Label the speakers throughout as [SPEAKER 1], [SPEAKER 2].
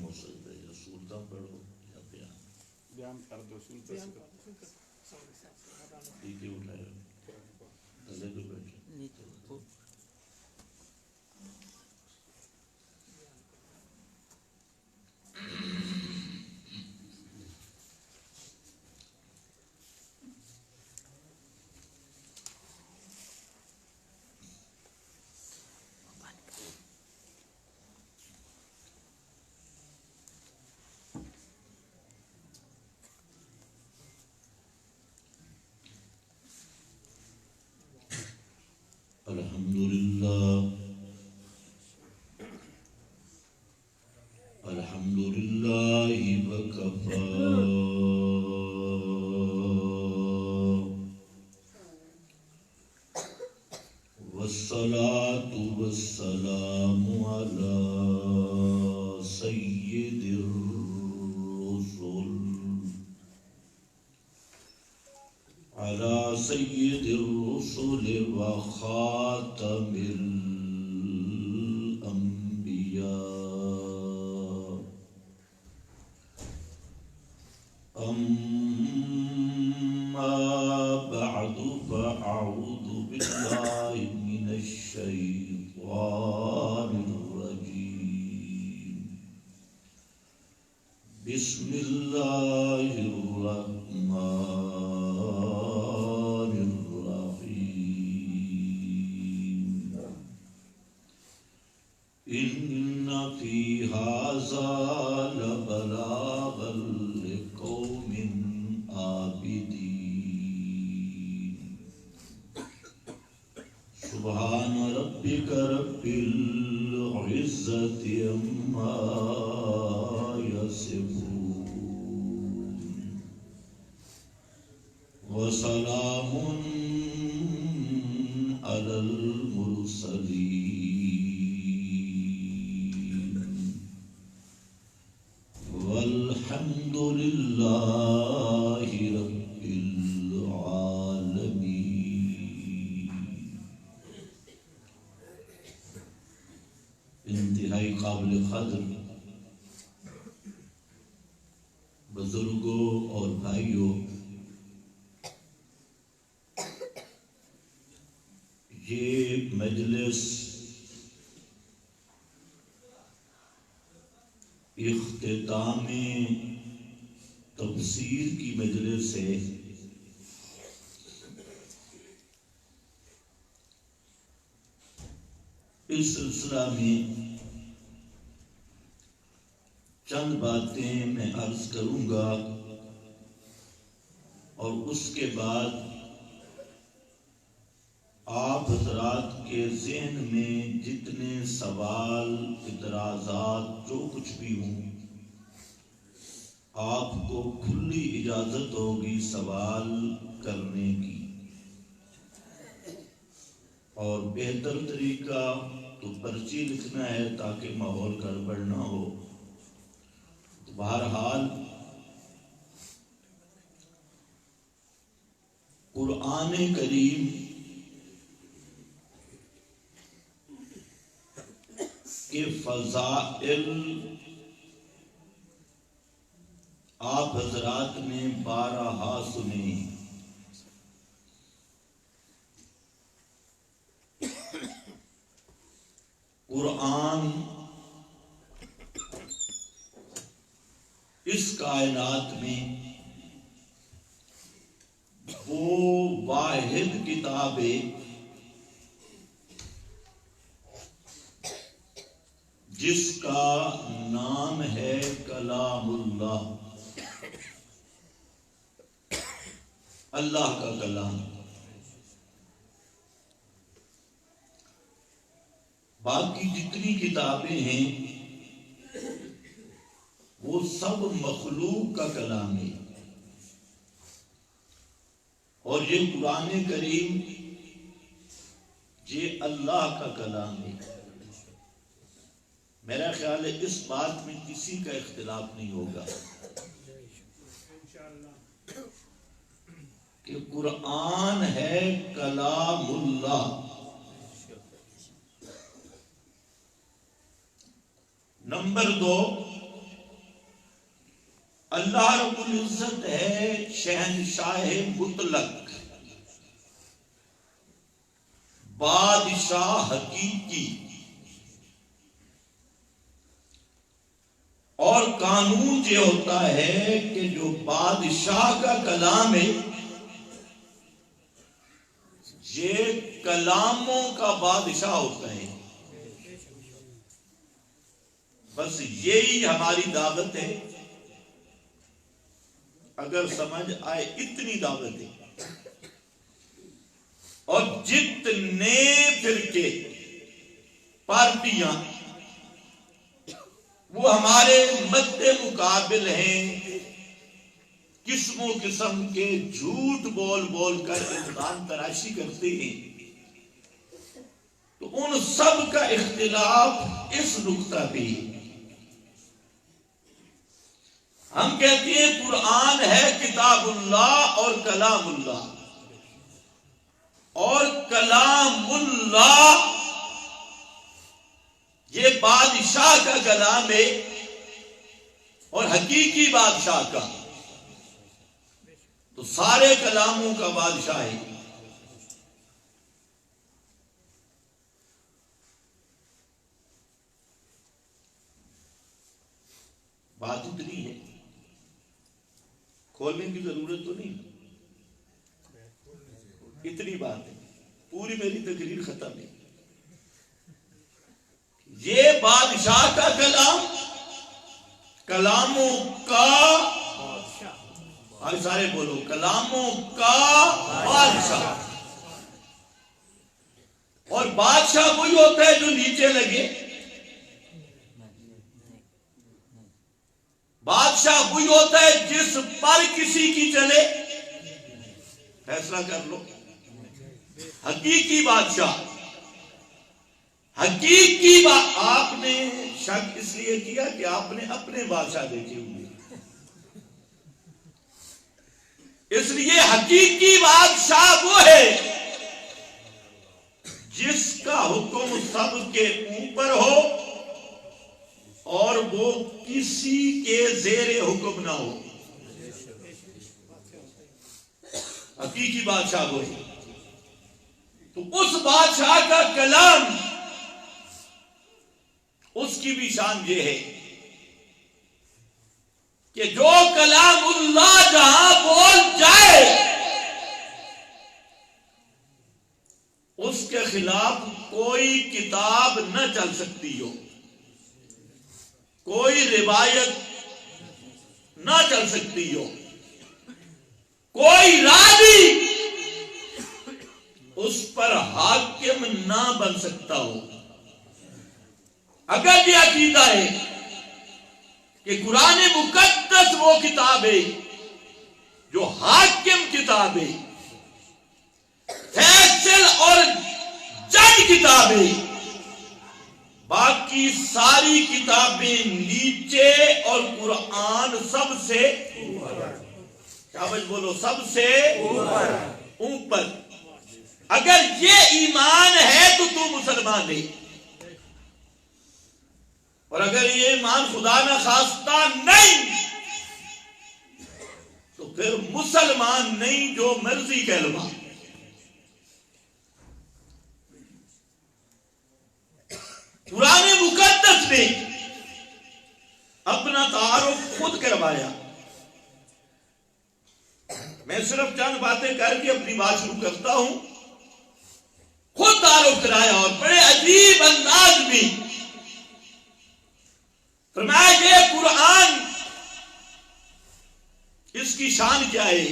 [SPEAKER 1] ہو سکتا ہے، یا صورتاں پڑھو یا
[SPEAKER 2] بیان کر دو
[SPEAKER 1] ٹھیک ہے، اٹھائے تھلے پہ بیٹھے الحمد لله وكفى والصلاة والسلام على سيد الرسل وخاتم الأنبياء أما بعد فأعوذ بالله من الشيطان الرجيم بسم الله الرحمن الرحيم إن في هذا لبلاغا لقوم عابدين سبحان ربك رب العزة عما يصفون وسلام على المرسلين والحمد لله رب العالمين۔ انتہائی قابل قدر بزرگوں اور بھائیوں، یہ مجلس اختتام تفسیر کی مجلس ہے۔ اس سلسلہ میں چند باتیں میں عرض کروں گا اور اس کے بعد آپ حضرات کے ذہن میں جتنے سوال، اعتراضات، جو کچھ بھی ہوں، آپ کو کھلی اجازت ہوگی سوال کرنے کی، اور بہتر طریقہ تو پرچی لکھنا ہے تاکہ ماحول گڑبڑ نہ ہو۔ بہرحال قرآن کریم کے فضائل آپ حضرات نے بارہا سنے۔ قرآن اس کائنات میں وہ واحد کتاب ہے جس کا نام ہے کلام اللہ، اللہ کا کلام۔ باقی جتنی کتابیں ہیں وہ سب مخلوق کا کلام ہے، اور یہ قرآن کریم یہ اللہ کا کلام ہے۔ میرا خیال ہے اس بات میں کسی کا اختلاف نہیں ہوگا کہ قرآن ہے کلام اللہ۔ نمبر 2، اللہ رب العزت ہے شہنشاہ مطلق، بادشاہ حقیقی، اور قانون یہ ہوتا ہے کہ جو بادشاہ کا کلام ہے یہ کلاموں کا بادشاہ ہوتا ہے. بس یہی ہماری دعوت ہے. اگر سمجھ آئے اتنی دعوت ہے. اور جتنے فرقے پارٹیاں وہ ہمارے مد مقابل ہیں، قسم و قسم کے جھوٹ بول بول کر انسان تراشی کرتے ہیں، تو ان سب کا اختلاف اس نقطہ پہ ہے. ہم کہتے ہیں قرآن ہے کتاب اللہ اور کلام اللہ، اور کلام اللہ یہ بادشاہ کا کلام ہے اور حقیقی بادشاہ کا، تو سارے کلاموں کا بادشاہ ہے. بات اتنی ہے، کھولنے کی ضرورت تو نہیں، اتنی بات ہے. پوری میری تقریر ختم ہے. یہ بادشاہ کا کلام، کلاموں کا آج سارے بولو، کلاموں کا بادشاہ. اور بادشاہ وہی ہوتا ہے جو نیچے لگے، بادشاہ وہی ہوتا ہے جس پر کسی کی چلے. فیصلہ کر لو. حقیقی بادشاہ، حقیقی آپ نے شک اس لیے کیا کہ آپ نے اپنے بادشاہ دیکھے ہوئے، اس لیے حقیقی بادشاہ وہ ہے جس کا حکم سب کے اوپر ہو اور وہ کسی کے زیر حکم نہ ہو. حقیقی بادشاہ وہ ہے. تو اس بادشاہ کا کلام، اس کی بھی شان یہ ہے کہ جو کلام اللہ جہاں بول جائے اس کے خلاف کوئی کتاب نہ چل سکتی ہو، کوئی روایت نہ چل سکتی ہو، کوئی راوی اس پر حاکم نہ بن سکتا ہو. اگر یہ عقیدہ ہے کہ قرآن مقدس وہ کتاب ہے جو حاکم کتاب ہے، فیصل اور جج کتاب ہے، باقی ساری کتابیں نیچے اور قرآن سب سے شاباش بولو، سب سے اوپر. اگر یہ ایمان ہے تو مسلمان ہے، اور اگر یہ ایمان خدا نہ خواستہ نہیں تو پھر مسلمان نہیں، جو مرضی کہلوا. قرآن مقدس نے اپنا تعارف خود کروایا. میں صرف چند باتیں کر کے اپنی بات شروع کرتا ہوں. خود تعارف کرایا اور بڑے عجیب انداز میں فرمایا یہ قرآن، اس کی شان کیا ہے؟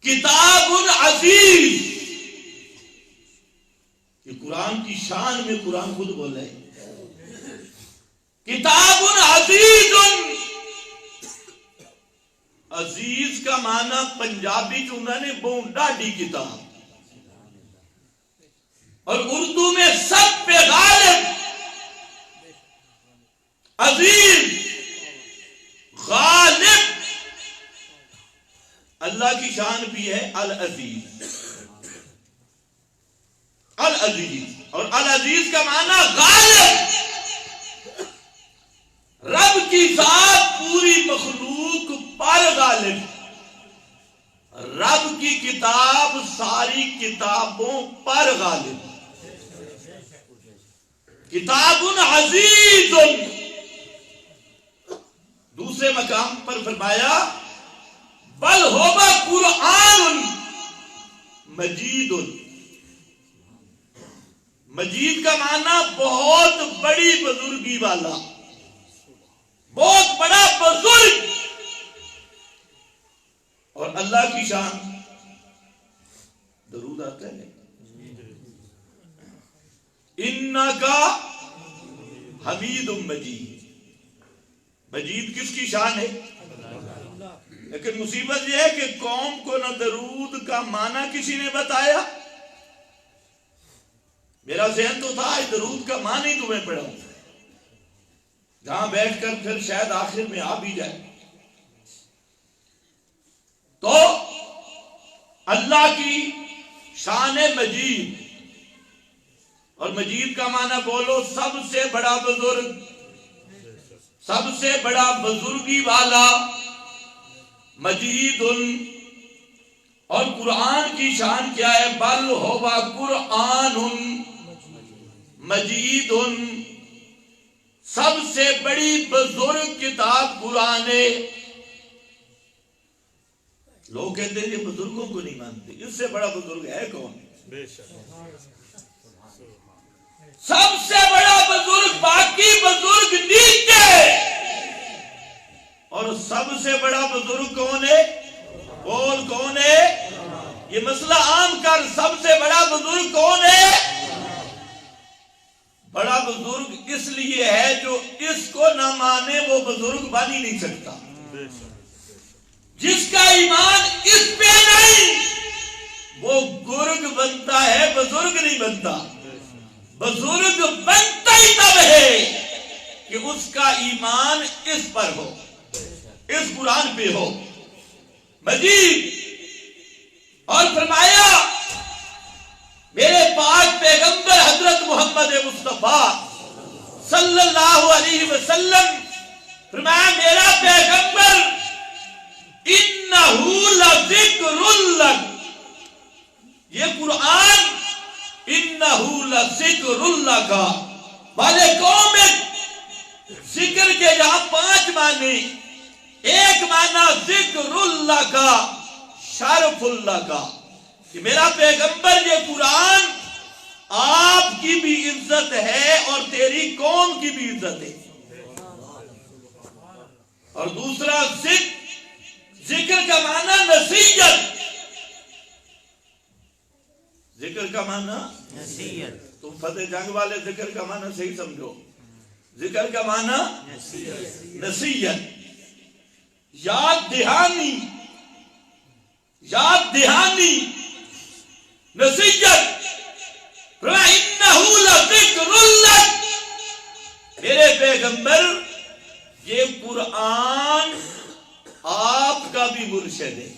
[SPEAKER 1] کتاب عزیز. یہ قرآن کی شان میں قرآن خود بول رہے ہیں کتاب عزیز. عزیز کا معنی پنجابی چ نے بہت ڈاڈی کتاب، اور اردو میں سب پہ غالب عزیز غالب. اللہ کی شان بھی ہے العزیز. العزیز، اور العزیز کا معنی غالب. رب کی ذات کتابوں پر غالب، کتاب عزیز. دوسرے مقام پر فرمایا بل ہوگا قرآن مجید. مجید کا معنی بہت بڑی بزرگی والا، بہت بڑا بزرگ. اور اللہ کی شان درود آتا ہے انکا حمید مجید. مجید کس کی شان ہے؟ لیکن مصیبت یہ ہے کہ قوم کو نہ درود کا معنی کسی نے بتایا. میرا ذہن تو تھا درود کا معنی تمہیں پڑھاؤں، جہاں بیٹھ کر پھر شاید آخر میں آ بھی جائے. تو اللہ کی شان مجید، اور مجید کا معنی بولو سب سے بڑا بزرگ، سب سے بڑا بزرگی والا. مجید. اور قرآن کی شان کیا ہے؟ بل ہوا قرآن مجید. سب سے بڑی بزرگ کتاب قرآن ہے. لوگ کہتے ہیں یہ بزرگوں کو نہیں مانتے، اس سے بڑا بزرگ ہے کون؟ سب سے بڑا بزرگ، باقی بزرگ نیچے، اور سب سے بڑا بزرگ کون ہے؟ بول کون ہے؟ یہ مسئلہ عام کر، سب سے بڑا بزرگ کون ہے؟ بڑا بزرگ اس لیے ہے جو اس کو نہ مانے وہ بزرگ بن ہی نہیں سکتا. جس کا ایمان اس پہ نہیں وہ گرگ بنتا ہے، بزرگ نہیں بنتا. بزرگ بنتا ہی تب ہے کہ اس کا ایمان اس پر ہو، اس قرآن پہ ہو. مجید. اور فرمایا میرے پاک پیغمبر حضرت محمد مصطفیٰ صلی اللہ علیہ وسلم فرمایا میرا پیغمبر انہو لذکر لک، یہ قرآن انہو لذکر لک. والے قوم ذکر کے یہاں 5 معنی. ایک معنی ذکر اللہ کا، شرف اللہ کا، کہ میرا پیغمبر یہ قرآن آپ کی بھی عزت ہے اور تیری قوم کی بھی عزت ہے. اور دوسرا ذکر کا معنی نصیحت. ذکر کا معنی نصیحت. تم فتح جنگ والے ذکر کا معنی صحیح سمجھو. ذکر کا معنی نصیحت، یاد دہانی، یاد دہانی، نصیحت. انہو لذکر لک، میرے پیغمبر یہ قرآن آپ کا بھی مرشد ہے،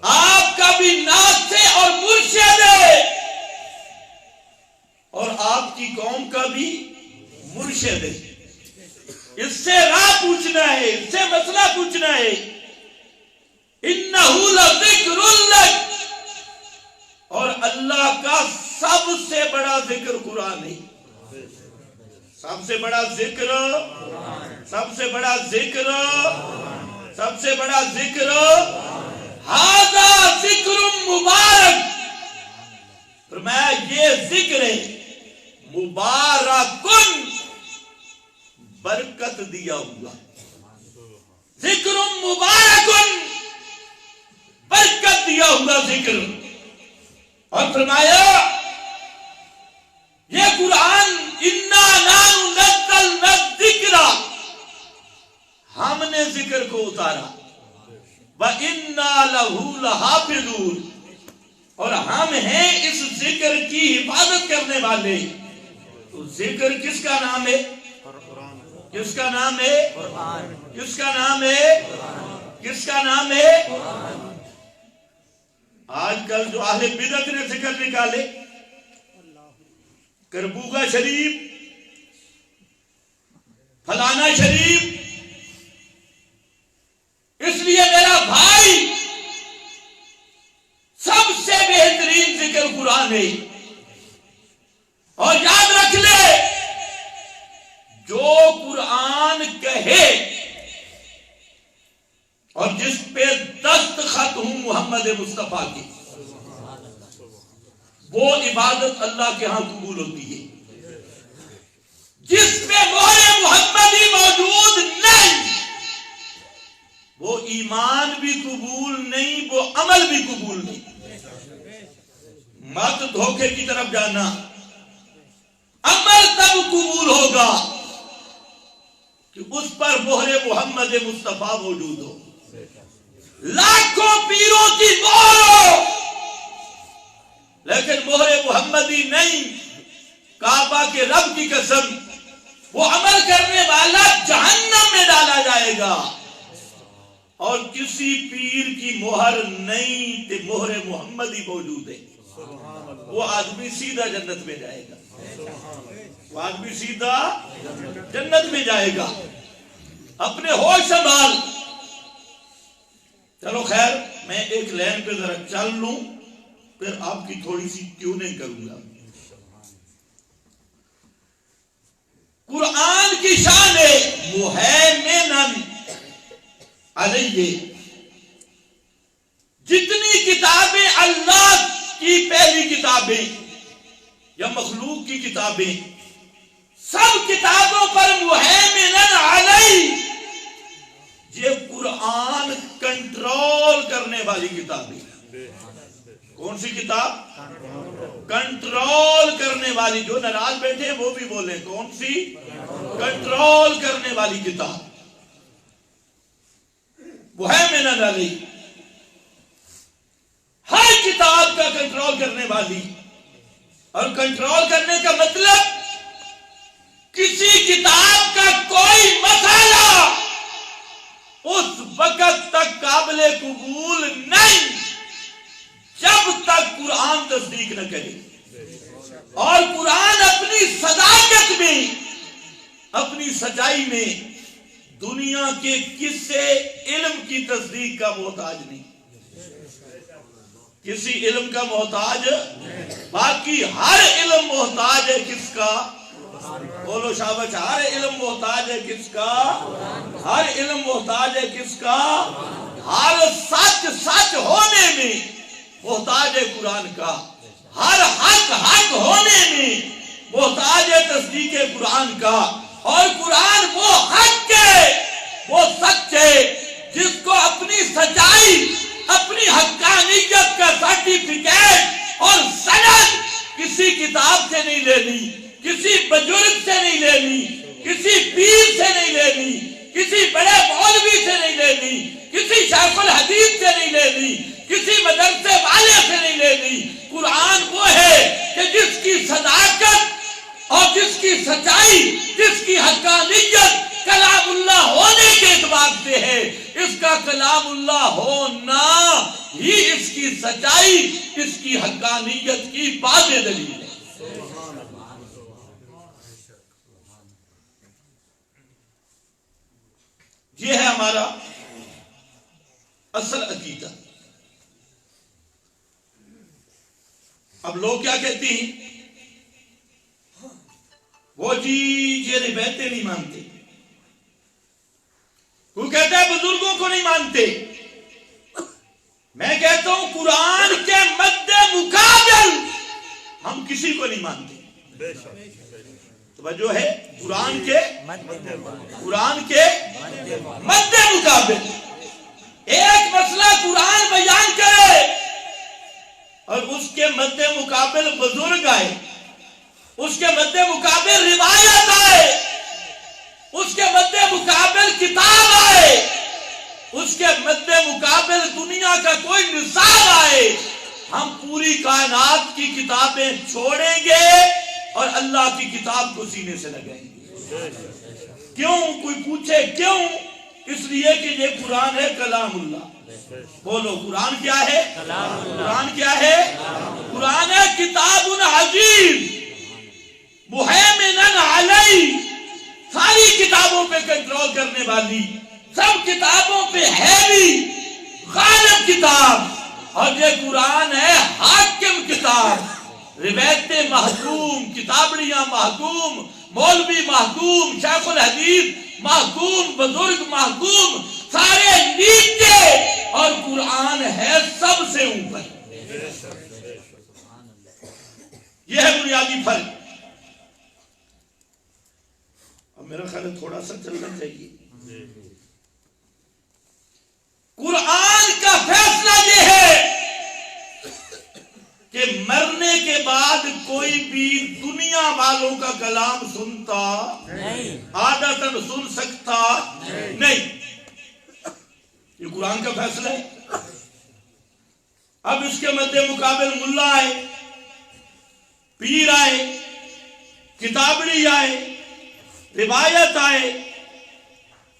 [SPEAKER 1] آپ کا بھی ناصح اور مرشد ہے، اور آپ کی قوم کا بھی مرشد ہے. اس سے راہ پوچھنا ہے، اس سے مسئلہ پوچھنا ہے. انہو لذکر لک. اور اللہ کا سب سے بڑا ذکر قرآن ہے. سب سے بڑا ذکر، سب سے بڑا ذکر، سب سے بڑا ذکر ھذا ذکر مبارک. فرمایا یہ ذکر ہے مبارکن، برکت دیا ہوا. ذکر مبارکن، برکت دیا ہوا ذکر. اور فرمایا یہ قرآن انا نحن نزلنا الذکر، ہم نے ذکر کو اتارا. وَإِنَّا لَهُ لَحَافِظُونَ، اور ہم ہیں اس ذکر کی حفاظت کرنے والے. تو ذکر کس کا نام ہے؟ کس کا نام ہے؟ کس کا نام ہے؟ کس کا نام ہے؟ آج کل جو اہل بدعت نے ذکر نکالے، کربوگا شریف، فلانا شریف. اس لیے میرا بھائی سب سے بہتر جس پہ دستخط ہوں محمد مصطفیٰ کی، وہ عبادت اللہ کے ہاں قبول ہوتی ہے۔ جس پہ مہر محمدی موجود نہیں، وہ ایمان بھی قبول نہیں، وہ عمل بھی قبول نہیں۔ مت دھوکے کی طرف جانا، عمل تب قبول ہوگا کہ اس پر مہر محمد مصطفیٰ موجود ہو، لاکھوں پیروں کی مہر ہو، لیکن مہر محمدی نہیں۔ کعبہ کے رب کی قسم، وہ عمل کرنے والا جہنم میں ڈالا جائے گا، اور کسی پیر کی مہر نہیں تے مہر محمدی موجود ہے، وہ آدمی سیدھا جنت میں جائے گا، وہ آدمی سیدھا جنت میں جائے گا۔ اپنے ہوش سنبھال۔ چلو خیر، میں ایک لائن پہ ذرا چل لوں، پھر آپ کی تھوڑی سی ٹیوننگ کروں گا۔ قرآن کی شان مہیمن علیہ، جتنی کتابیں اللہ کی پہلی کتابیں یا مخلوق کی کتابیں، سب کتابوں پر مہیمن علیہ، یہ قرآن کنٹرول کرنے والی کتابیں۔ کون سی کتاب؟ کنٹرول کرنے والی۔ جو ناراض بیٹھے ہیں وہ بھی بولیں، کون سی؟ کنٹرول کرنے والی کتاب، مہیمن علیہ، ہر کتاب کا کنٹرول کرنے والی۔ اور کنٹرول کرنے کا مطلب کسی کتاب کا کوئی مسئلہ اس وقت تک قابل قبول نہیں جب تک قرآن تصدیق نہ کرے، اور قرآن اپنی صداقت میں، اپنی سچائی میں دنیا کے کسی علم کی تصدیق کا محتاج نہیں، کسی علم کا محتاج۔ باقی ہر علم محتاج ہے کس کا؟ بولو شاباش، ہر علم محتاج ہے کس کا؟ ہر علم محتاج ہے کس کا؟ ہر سچ سچ ہونے میں محتاج ہے قرآن کا، ہر حق حق ہونے میں محتاج ہے تصدیق قرآن کا۔ اور قرآن وہ حق ہے، وہ سچ ہے، جس کو اپنی سچائی، اپنی حقانیت کا سرٹیفکیٹ اور سند کسی کتاب سے نہیں لینی، کسی بزرگ سے نہیں لینی، کسی پیر سے نہیں لینی، کسی بڑے مولوی سے نہیں لینی، کسی شیخ الحدیث سے نہیں لینی، کسی مدرسے والے سے نہیں لینی۔ قرآن وہ ہے کہ جس کی صداقت اور جس کی سچائی، جس کی حقانیت کلام اللہ ہونے کے اعتبار سے ہے۔ اس کا کلام اللہ ہونا ہی اس کی سچائی، اس کی حقانیت کی واضح دلیل ہے۔ یہ ہے ہمارا اصل عقیدہ۔ اب لوگ کیا کہتے ہیں؟ وہ جی یہ روایتیں نہیں مانتے، کوئی کہتا ہے بزرگوں کو نہیں مانتے۔ میں کہتا ہوں قرآن کے مد مقابل ہم کسی کو نہیں مانتے۔ توجہ ہے، قرآن کے مد مقابل ایک مسئلہ قرآن بیان کرے اور اس کے مد مقابل بزرگ آئے، اس کے مد مقابل روایت آئے، اس کے مد مقابل کتاب آئے، اس کے مد مقابل دنیا کا کوئی نصاب آئے، ہم پوری کائنات کی کتابیں چھوڑیں گے اور اللہ کی کتاب کو سینے سے لگائیں گے۔ کیوں؟ کوئی پوچھے کیوں؟ اس لیے کہ یہ قرآن ہے کلام اللہ۔ بولو قرآن کیا ہے؟ قرآن کیا ہے؟ قرآن ہے کتاب عزیز مہیمن علیہ، ساری کتابوں پہ کنٹرول کرنے والی، سب کتابوں پہ ہیوی غالب کتاب، اور یہ قرآن ہے حاکم کتاب۔ روایتیں محکوم، کتابڑیاں محکوم، مولوی محکوم، شیخ الحدیث محکوم، بزرگ محکوم، سارے نیچے اور قرآن ہے سب سے اوپر. یہ ہے بنیادی فرق. اب میرا خیال ہے تھوڑا سا چلنا چاہیے. قرآن کا فیصلہ یہ ہے کہ مرنے کے بعد کوئی بھی دنیا والوں کا کلام سنتا نہیں, عادتاً سن سکتا نہیں. یہ قرآن کا فیصلہ ہے. اب اس کے مد مقابل ملا آئے, پیر آئے, کتابڑی آئے, روایت آئے,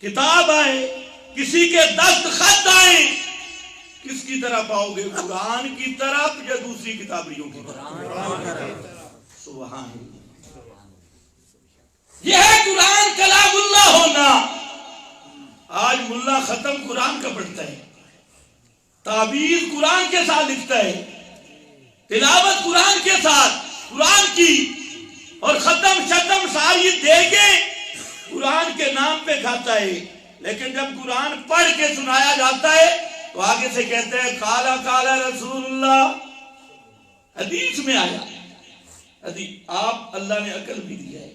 [SPEAKER 1] کتاب آئے, کسی کے دستخط آئے, کس کی طرف آؤ گے؟ قرآن کی طرف یا دوسری کتابیوں کی طرف؟ سبحان اللہ. یہ ہے قرآن کلام اللہ ہونا. آج ملا ختم قرآن کا پڑھتا ہے, تعبیر قرآن کے ساتھ لکھتا ہے, تلاوت قرآن کے ساتھ قرآن کی, اور ختم شتم ساری دے کے قرآن کے نام پہ کھاتا ہے. لیکن جب قرآن پڑھ کے سنایا جاتا ہے تو آگے سے کہتے ہیں قالا قالا رسول اللہ. حدیث میں آیا. آپ اللہ نے عقل بھی دیا ہے.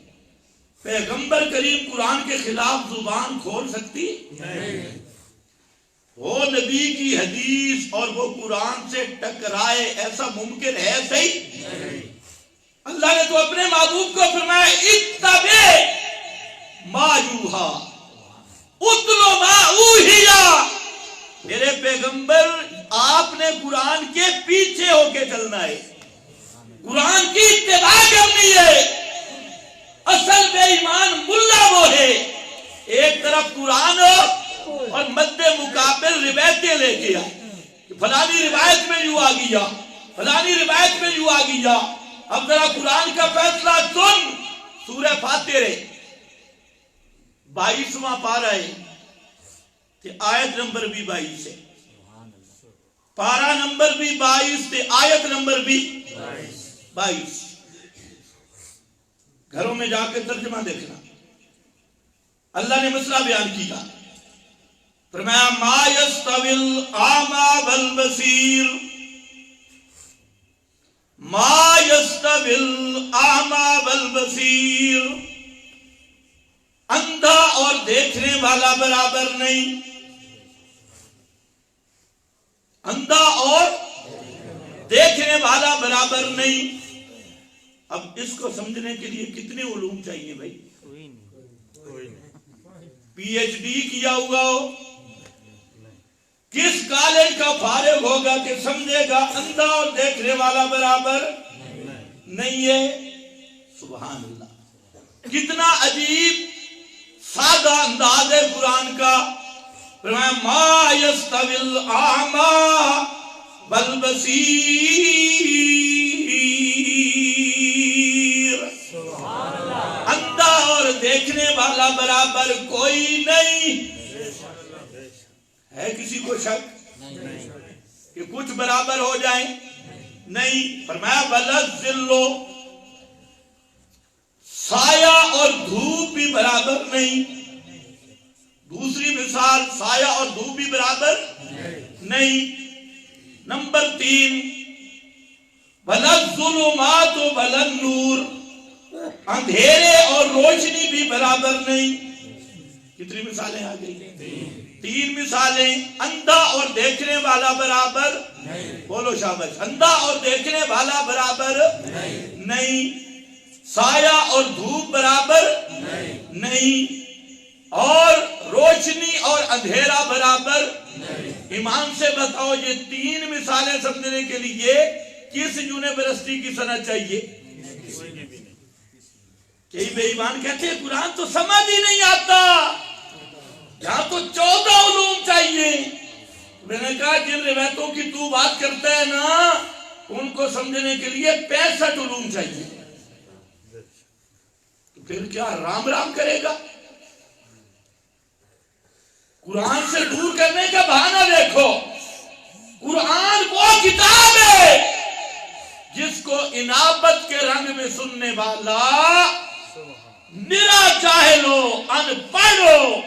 [SPEAKER 1] پیغمبر کریم قرآن کے خلاف زبان کھول سکتی نہیں. وہ نبی کی حدیث اور وہ قرآن سے ٹکرائے, ایسا ممکن ہے صحیح؟ اللہ نے تو اپنے محبوب کو فرمایا اتبع ما یوحا اتلو ما اوحیا. میرے پیغمبر آپ نے قرآن کے پیچھے ہو کے چلنا ہے, قرآن کی اتباع کرنی ہے. اصل بے ایمان ملا وہ ہے ایک طرف قرآن اور مد مقابل روایتیں لے کے آئے, فلانی روایت میں یوں آ گیا, فلانی روایت میں یوں آ گیا. اب ذرا قرآن کا فیصلہ سن. سورہ فاتر 22واں پارہ ہے کہ آیت نمبر بھی 22 ہے, پارہ نمبر بھی 22 تے آیت نمبر بھی 22. گھروں میں جا کے ترجمہ دیکھنا. اللہ نے مسئلہ بیان کیا, فرمایا ما یستوی الاعمی والبصیر, ما یستوی الاعمی والبصیر. اندھا اور دیکھنے والا برابر نہیں, اندھا اور دیکھنے والا برابر نہیں. اب اس کو سمجھنے کے لیے کتنے علوم چاہیے بھائی؟ پی ایچ ڈی کیا ہوا ہو, کس کالج کا فارغ ہوگا کہ سمجھے گا اندھا اور دیکھنے والا برابر نہیں ہے؟ سبحان اللہ. کتنا عجیب سادہ انداز ہے قرآن کا. فرمایا ما یستوی الاعمی والبصیر. اندھا اور دیکھنے والا برابر کوئی نہیں ہے. کسی کو شک کہ کچھ برابر ہو جائیں؟ نہیں. فرمایا وَلَذِّلُّ, سایہ اور دھوپ بھی برابر نہیں. دوسری مثال, سایہ اور دھوپ بھی برابر نہیں. نمبر 3 وَلَلظُّلُمَاتُ وَلَلنُّورُ, اندھیرے اور روشنی بھی برابر نہیں. کتنی مثالیں آ گئی؟ 3 مثالیں. اندھا اور دیکھنے والا برابر بولو شاباش. اندھا اور دیکھنے والا برابر نہیں. سایہ اور دھوپ برابر نہیں. اور روشنی اور اندھیرا برابر. ایمان سے بتاؤ یہ 3 مثالیں سمجھنے کے لیے کس یونیورسٹی کی سند چاہیے؟ کئی بے ایمان کہتے ہیں قرآن تو سمجھ ہی نہیں آتا, یہاں تو 14 علوم چاہیے. میں نے کہا جن روایتوں کی تو بات کرتا ہے نا ان کو سمجھنے کے لیے 65 علوم چاہیے. تو پھر کیا رام رام کرے گا؟ قرآن سے دور کرنے کا بہانہ دیکھو. قرآن وہ کتاب ہے جس کو انابت کے رنگ میں سننے والا نرا جاہل ہو, ان پڑھ ہو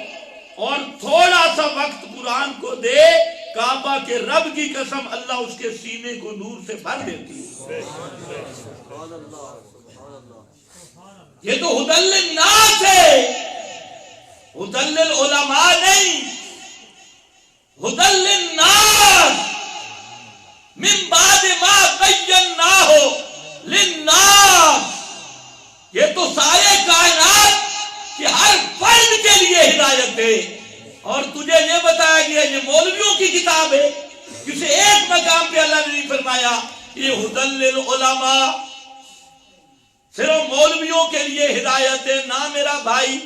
[SPEAKER 1] اور تھوڑا سا وقت قرآن کو دے، کعبہ کے رب کی قسم اللہ اس کے سینے کو نور سے بھر دیتی ہے۔ یہ تو ہدی للناس ہے، ہدی للعلماء نہیں، ہدی للناس من بعد ما بیناہ للناس۔ یہ تو سارے کائنات کہ ہر فرد کے لیے ہدایت ہے، اور تجھے یہ بتایا گیا یہ مولویوں کی کتاب ہے۔ کسی ایک مقام پہ اللہ نے نہیں فرمایا یہ ہدی للعلماء، صرف مولویوں کے لیے ہدایت ہے۔ نہ میرا بھائی،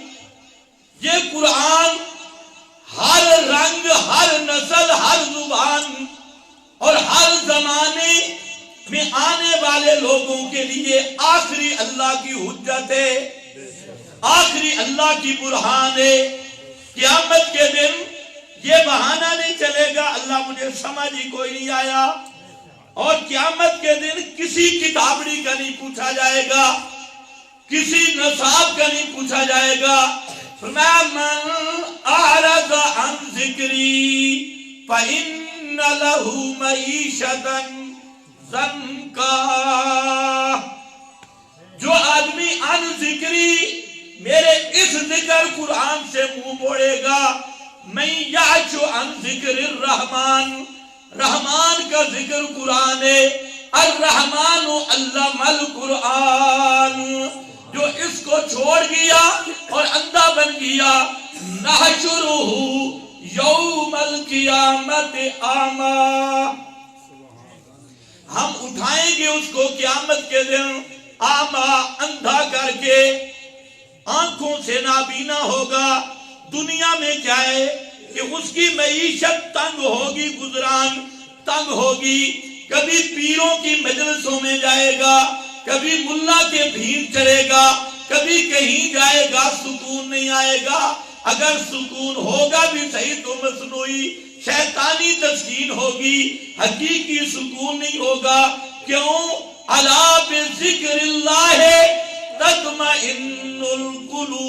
[SPEAKER 1] یہ قرآن ہر رنگ، ہر نسل، ہر زبان اور ہر زمانے میں آنے والے لوگوں کے لیے آخری اللہ کی حجت ہے، آخری اللہ کی برہان ہے۔ قیامت کے دن یہ بہانہ نہیں چلے گا اللہ مجھے سمجھ ہی کوئی نہیں آیا، اور قیامت کے دن کسی کتابڑی کا نہیں پوچھا جائے گا، کسی نصاب کا نہیں پوچھا جائے گا۔ فرمایا من اعرض عن ذکری فإن له معیشۃ ضنکا۔ جو آدمی عن ذکری، میرے اس ذکر قرآن سے منہ موڑے گا، میں یعش عن ذکر الرحمن، رحمان کا ذکر قرآن ہے، الرحمن علم القرآن، جو اس کو چھوڑ گیا اور اندھا بن گیا، نحشرہ یوم القیامت اعمیٰ، ہم اٹھائیں گے اس کو قیامت کے دن اعمیٰ، اندھا کر کے، آنکھوں سے نابینا ہوگا۔ دنیا میں کیا ہے کہ اس کی معیشت تنگ ہوگی، گزران تنگ ہوگی، کبھی پیروں کی مجلسوں میں جائے گا، کبھی ملا کے بھیڑ چڑھے گا، کبھی کہیں جائے گا، سکون نہیں آئے گا۔ اگر سکون ہوگا بھی صحیح تو مصنوعی شیطانی تسکین ہوگی، حقیقی سکون نہیں ہوگا۔ کیوں؟ الا بذکر اللہ تطمئن القلوب،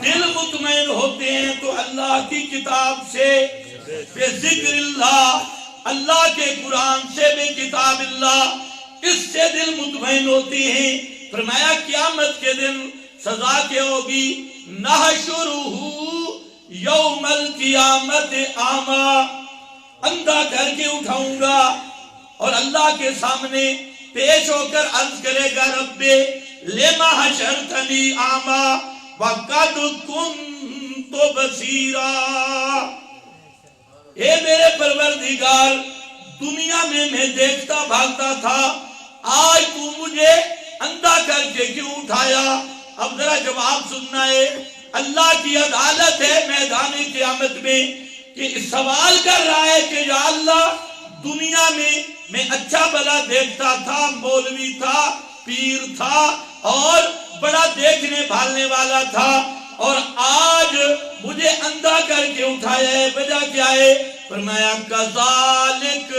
[SPEAKER 1] دل مطمئن ہوتے ہیں تو اللہ کی کتاب سے، بے ذکر اللہ، اللہ کے قرآن سے، بے کتاب اللہ، اس سے دل مطمئن ہوتی ہیں۔ فرمایا قیامت کے دن سزا کیا ہوگی؟ نحشرہ یوم القیامت اعمیٰ، اندھا کر کے اٹھاؤں گا، اور اللہ کے سامنے پیش ہو کر عرض کرے گا رب لما حشرتنی اعمیٰ وقد کنت بصیرا۔ اے میرے پروردگار، دنیا میں دیکھتا بھاگتا تھا، آج تو مجھے اندھا کر کے کیوں اٹھایا؟ اب ذرا جواب سننا ہے۔ اللہ کی عدالت ہے میدان قیامت میں کہ سوال کر رہا ہے کہ یا اللہ، دنیا میں اچھا بھلا دیکھتا تھا، مولوی تھا، پیر تھا، اور بڑا دیکھنے بھالنے والا تھا، اور آج مجھے اندھا کر کے اٹھایا ہے، وجہ کیا ہے؟ فرمایا کذالک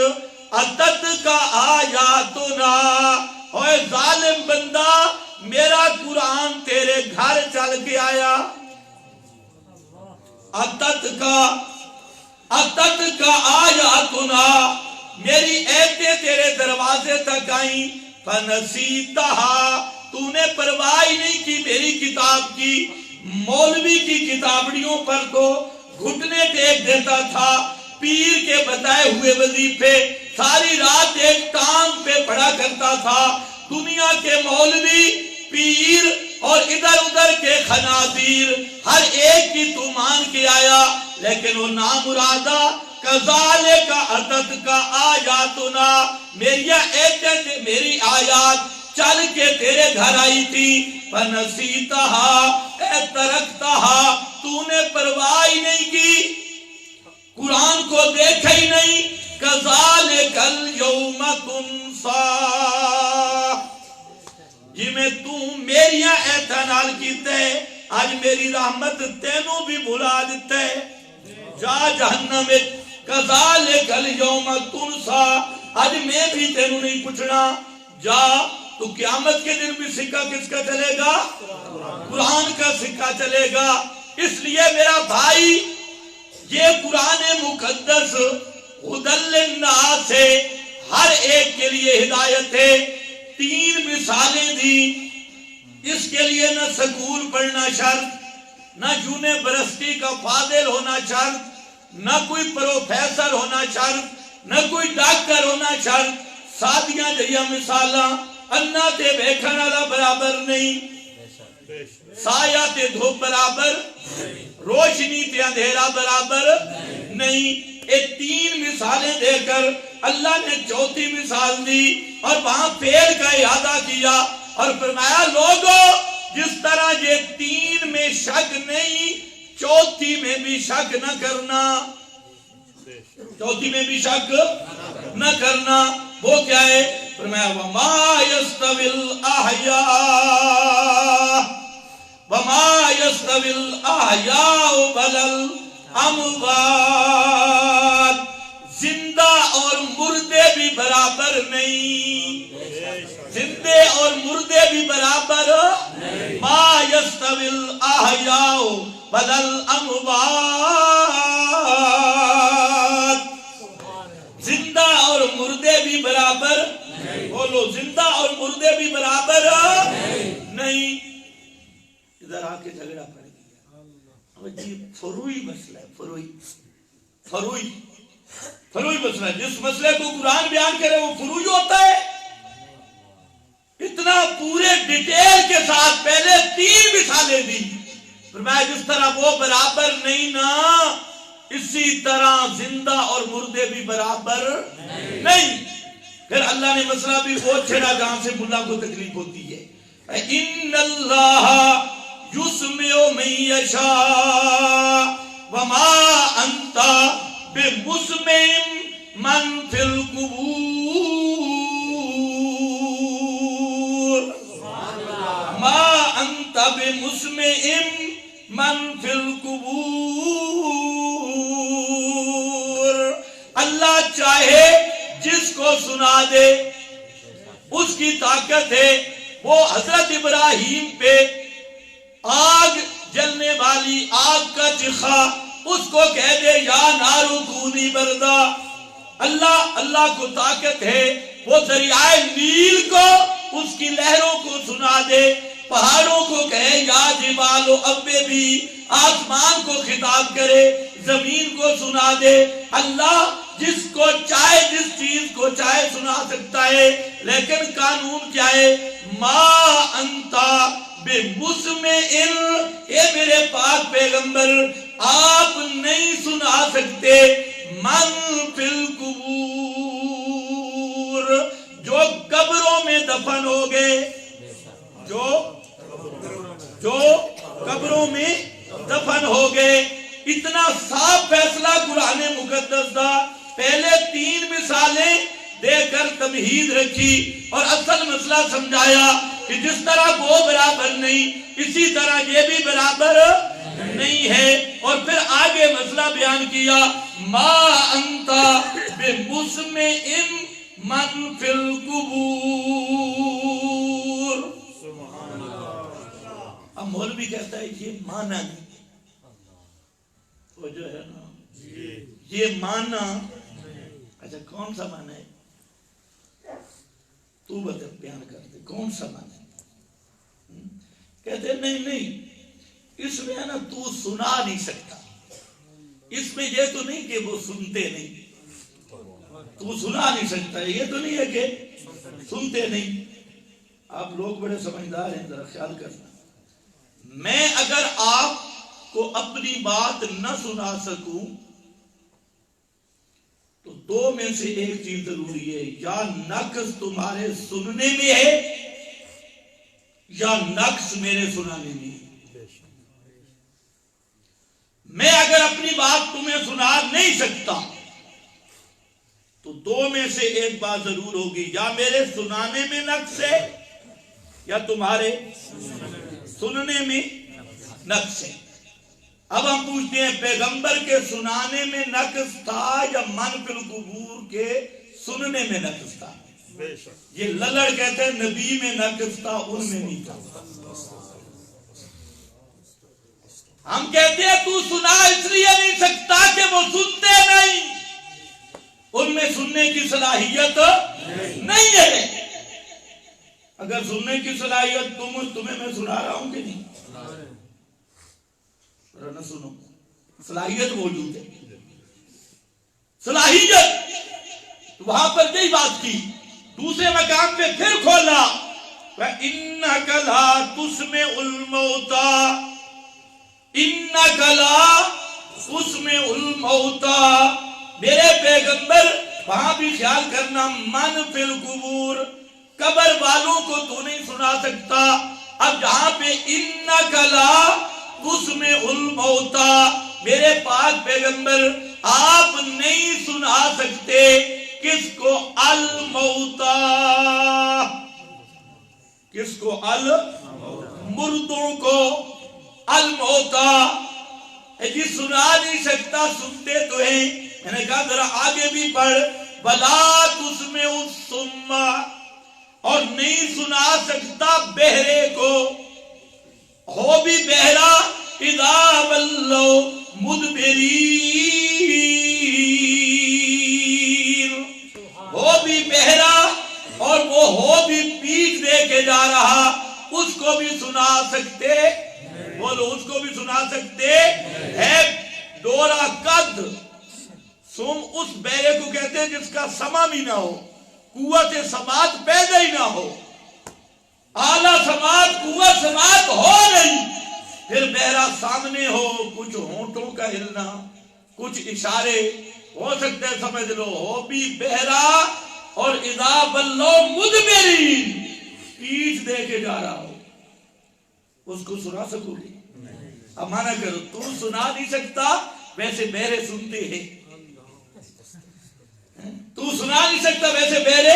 [SPEAKER 1] اتتک آیاتنا، اوے ظالم بندہ، میرا قرآن تیرے گھر چل کے آیا۔ اتتک آیاتنا، میری ایتیں تیرے دروازے تک آئیں، فنسیتہا، تو نے پرواہ نہیں کی میری کتاب کی۔ مولوی کی کتابڑیوں پر تو گھٹنے ٹیک دیتا تھا، پیر کے بتائے ہوئے وظیفے ساری رات ایک ٹانگ پہ پڑھا کرتا تھا۔ دنیا کے مولوی، پیر اور ادھر ادھر کے خنازیر، ہر ایک کی تو مان کے آیا، لیکن وہ نامرادہ کذالک اتتک آیاتنا، میری ایتیں، میری آیات چل کے تیرے گھر آئی تھی، فنسیتہا، اے ترکتہا، تو نے پرواہ ہی نہیں کی، قرآن کو دیکھا ہی نہیں۔ کذالک الیوم تنسا، جی میں تو میریاں ایتھا نال کیتے، آج میری رحمت تینوں بھی بھلا دیتے، جا جہنم۔ کذالک الیوم تنسا، آج میں بھی تینوں نہیں پوچھنا، جا۔ تو قیامت کے دن بھی سکہ کس کا چلے گا؟ قرآن کا سکہ چلے گا۔ اس لیے میرا بھائی یہ قرآن مقدس ہدی للناس ہے، ہر ایک کے لیے ہدایت ہے۔ 3 مثالیں دی، اس کے لیے نہ سکول پڑھنا شرط، نہ یونیورسٹی کا فاضل ہونا شرط، نہ کوئی پروفیسر ہونا شرط، نہ کوئی ڈاکٹر ہونا شرط۔ سادیاں جہیا مثالاں انا تے ویکھن والا برابر نہیں، سایہ تے دھوپ برابر، روشنی تے اندھیرا برابر نہیں۔ یہ 3 مثالیں دے کر اللہ نے 4تھی مثال دی اور وہاں پیڑ کا اعادہ کیا اور فرمایا لوگو جس طرح یہ 3 میں شک نہیں، 4تھی میں بھی شک نہ کرنا، 4تھی میں بھی شک نہ کرنا۔ وہ کیا ہے؟ فرمایا وَمَا يَسْتَوِي الْأَحْيَاءُ وَمَا يَسْتَوِي الْأَحْيَاءُ وَلَا الْأَمْوَاتُ، زندہ اور مردے بھی برابر نہیں، زندے اور مردے بھی برابر نہیں۔ ما يَسْتَوِي الْأَحْيَاءُ وَلَا الْأَمْوَاتُ، زندہ اور مردے بھی برابر نہیں۔ بولو زندہ اور مردے بھی برابر نہیں۔ ادھر آ کے جھگڑا پڑ گیا، جی فروئی مسئلہ ہے، فروئی مسئلہ ہے۔ جس مسئلے کو قرآن بیان کرے وہ فروئی ہوتا ہے۔ اتنا پورے ڈیٹیل کے ساتھ پہلے 3 مثالیں دی، فرمایا جس طرح وہ برابر نہیں نا، اسی طرح زندہ اور مردے بھی برابر نہیں۔ پھر اللہ نے مسئلہ بھی وہ چھڑا جہاں سے ملا کو تکلیف ہوتی ہے۔ ان اللہ یسمع من یشاء وما انت بمسمع من فی القبور، ما انت بمسمع من فی القبور۔ اللہ چاہے جس کو سنا دے، اس کی طاقت ہے۔ وہ حضرت ابراہیم پہ آگ جلنے والی آگ کا چخا، اس کو کہہ دے یا نارو کونی بردا۔ اللہ کو طاقت ہے، وہ دریائے نیل کو اس کی لہروں کو سنا دے، پہاڑوں کو کہے یا جبالو ابے بھی، آسمان کو خطاب کرے، زمین کو سنا دے۔ اللہ جس کو چاہے جس چیز کو چاہے سنا سکتا ہے، لیکن قانون کیا ہے؟ ما انتا بمسمع، اے میرے پاک پیغمبر آپ نہیں سنا سکتے من فی القبور، جو قبروں میں دفن ہو گئے، جو قبروں میں دفن ہو گئے۔ اتنا صاف فیصلہ قرآن مقدس دا۔ پہلے 3 مثالیں دے کر تمہید رکھی اور اصل مسئلہ سمجھایا کہ جس طرح وہ برابر نہیں، اسی طرح یہ بھی برابر نہیں ہے۔ اور پھر آگے مسئلہ بیان کیا، ما انتا بمسمع من فی القبور۔ اب مولوی کہتا ہے یہ معنی نہیں، وہ جو ہے نا یہ معنی، اچھا کون سا معنی ہے؟ تو بتا بیان کر دے کون سا معنی ہے؟ کہتے نہیں اس میں ہے نا تو سنا نہیں سکتا، اس میں یہ تو نہیں کہ وہ سنتے نہیں، تو سنا نہیں سکتا، یہ تو نہیں ہے کہ سنتے نہیں۔ آپ لوگ بڑے سمجھدار ہیں، ذرا خیال کرنا۔ میں اگر آپ کو اپنی بات نہ سنا سکوں تو 2 میں سے ایک چیز ضروری ہے، یا نقص تمہارے سننے میں ہے یا نقص میرے سنانے میں ہے۔ میں اگر اپنی بات تمہیں سنا نہیں سکتا تو 2 میں سے ایک بات ضرور ہوگی، یا میرے سنانے میں نقص ہے یا تمہارے سننے میں نقص ہے۔ اب ہم پوچھتے ہیں پیغمبر کے سنانے میں نقص تھا یا من فی القبور کے سننے میں نقص تھا؟ یہ للڑ کہتے ہیں نبی میں نقص تھا، ان میں نہیں تھا۔ ہم کہتے ہیں تو سنا اس لیے نہیں سکتا کہ وہ سنتے نہیں، ان میں سننے کی صلاحیت نہیں ہے۔ اگر سننے کی صلاحیت تمہیں میں سنا رہا ہوں کہ نہیں؟ نہ سنو، صلاحیت موجود ہے، صلاحیت۔ وہاں پر یہی بات کی، دوسرے مقام پہ پھر کھولا، وَإِنَّكَ لَا تُسْمِعُ الْمَوْتَى، إِنَّكَ لَا تُسْمِعُ الْمَوْتَى، میرے پیغمبر وہاں بھی خیال کرنا، من فی القبور، قبر والوں کو تو نہیں سنا سکتا۔ اب جہاں پہ اِنَّكَ لَا تُسْمِعُ الْمَوْتَى، میرے پاک پیغمبر آپ نہیں سنا سکتے کس کو؟ الموتى، کس کو؟ مردوں کو، الموتى، جی سنا نہیں سکتا، سنتے تو ہیں۔ میں نے کہا ذرا آگے بھی پڑھ، وَلَا تُسْمِعُ الصُّمَّ، اور نہیں سنا سکتا بہرے کو، ہو بھی بہرا، اِذَا وَلَّوْا مُدْبِرِينَ، ہو بھی بہرا اور وہ ہو بھی پیٹھ دے کے جا رہا، اس کو بھی سنا سکتے، بولو اس کو بھی سنا سکتے ہے۔ ڈورا قد، سم اس بہرے کو کہتے ہیں جس کا سما بھی نہ ہو، قوت سماعت پیدا ہی نہ ہو، اعلیٰ سماعت، قوت سماعت ہو نہیں، پھر بہرا سامنے ہو، کچھ ہونٹوں کا ہلنا، کچھ اشارے ہو سکتے ہیں، سمجھ لو ہو بھی بہرا، اور اذا ولوا مدبرین، پیٹھ دے کے جا رہا ہو، اس کو سنا سکو گے؟ اب مانا کرو تو سنا نہیں سکتا، ویسے بہرے سنتے ہیں، تو سنا نہیں سکتا ویسے بہرے،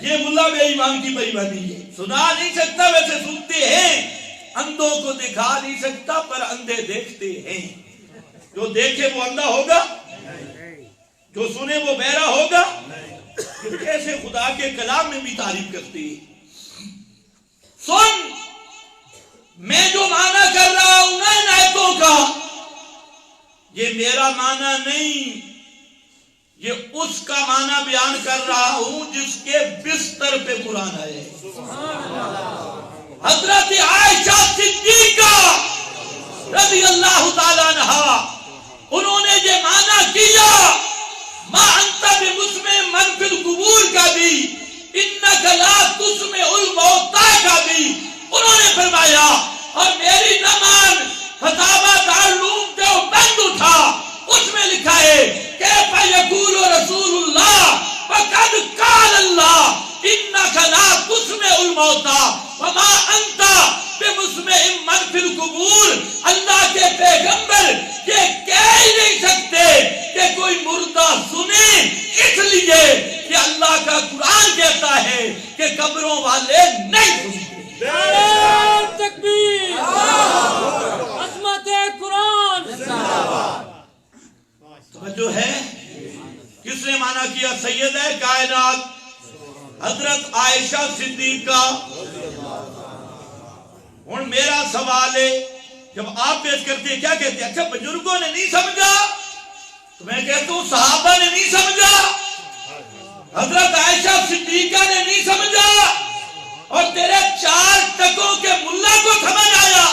[SPEAKER 1] یہ ملا بے ایمان کی بے ایمانی ہے، سنا نہیں سکتا ویسے سنتے ہیں، اندھوں کو دکھا نہیں سکتا پر اندھے دیکھتے ہیں، جو دیکھے وہ اندھا ہوگا، جو سنے وہ بہرا ہوگا۔ کیسے خدا کے کلام میں بھی تعریف کرتی ہے، سن میں جو معنی کر رہا ہوں نا ان آیتوں کا، یہ میرا معنی نہیں، یہ اس کا معنی بیان کر رہا ہوں جس کے بستر پہ قرآن ہے۔ حضرت عائشہ صدیقہ رضی اللہ تعالیٰ عنہا، انہوں نے یہ معنی کیا، ما انت بمسمع من فی القبور کا بھی، انک لا تسمع الموتى کا بھی انہوں نے فرمایا، اور میری نمان فتاوی دارالعلوم دیوبند اٹھا، اس میں لکھا ہے کیف یقول رسول اللہ فقد قال اللہ انک لا تسمع الموتى وما انت بمسمع من فی القبور، اللہ کے پیغمبر یہ کہہ ہی نہیں سکتے کہ کوئی مردہ سنے، اس لیے کہ اللہ کا قرآن کہتا ہے کہ قبروں والے نہیں سنتے۔
[SPEAKER 3] نعرہ تکبیر، عظمت قرآن،
[SPEAKER 1] توجہ ہے؟ کس نے معنی کیا؟ سیدہ کائنات حضرت عائشہ صدیقہ۔ اور میرا سوال ہے، جب آپ پیش کرتے ہیں کیا کہتے ہیں؟ اچھا بزرگوں نے نہیں سمجھا تو میں کہتا ہوں صحابہ نے نہیں سمجھا، حضرت عائشہ صدیقہ نے نہیں سمجھا، اور تیرے 4 ٹکوں کے ملا کو سمجھ آیا۔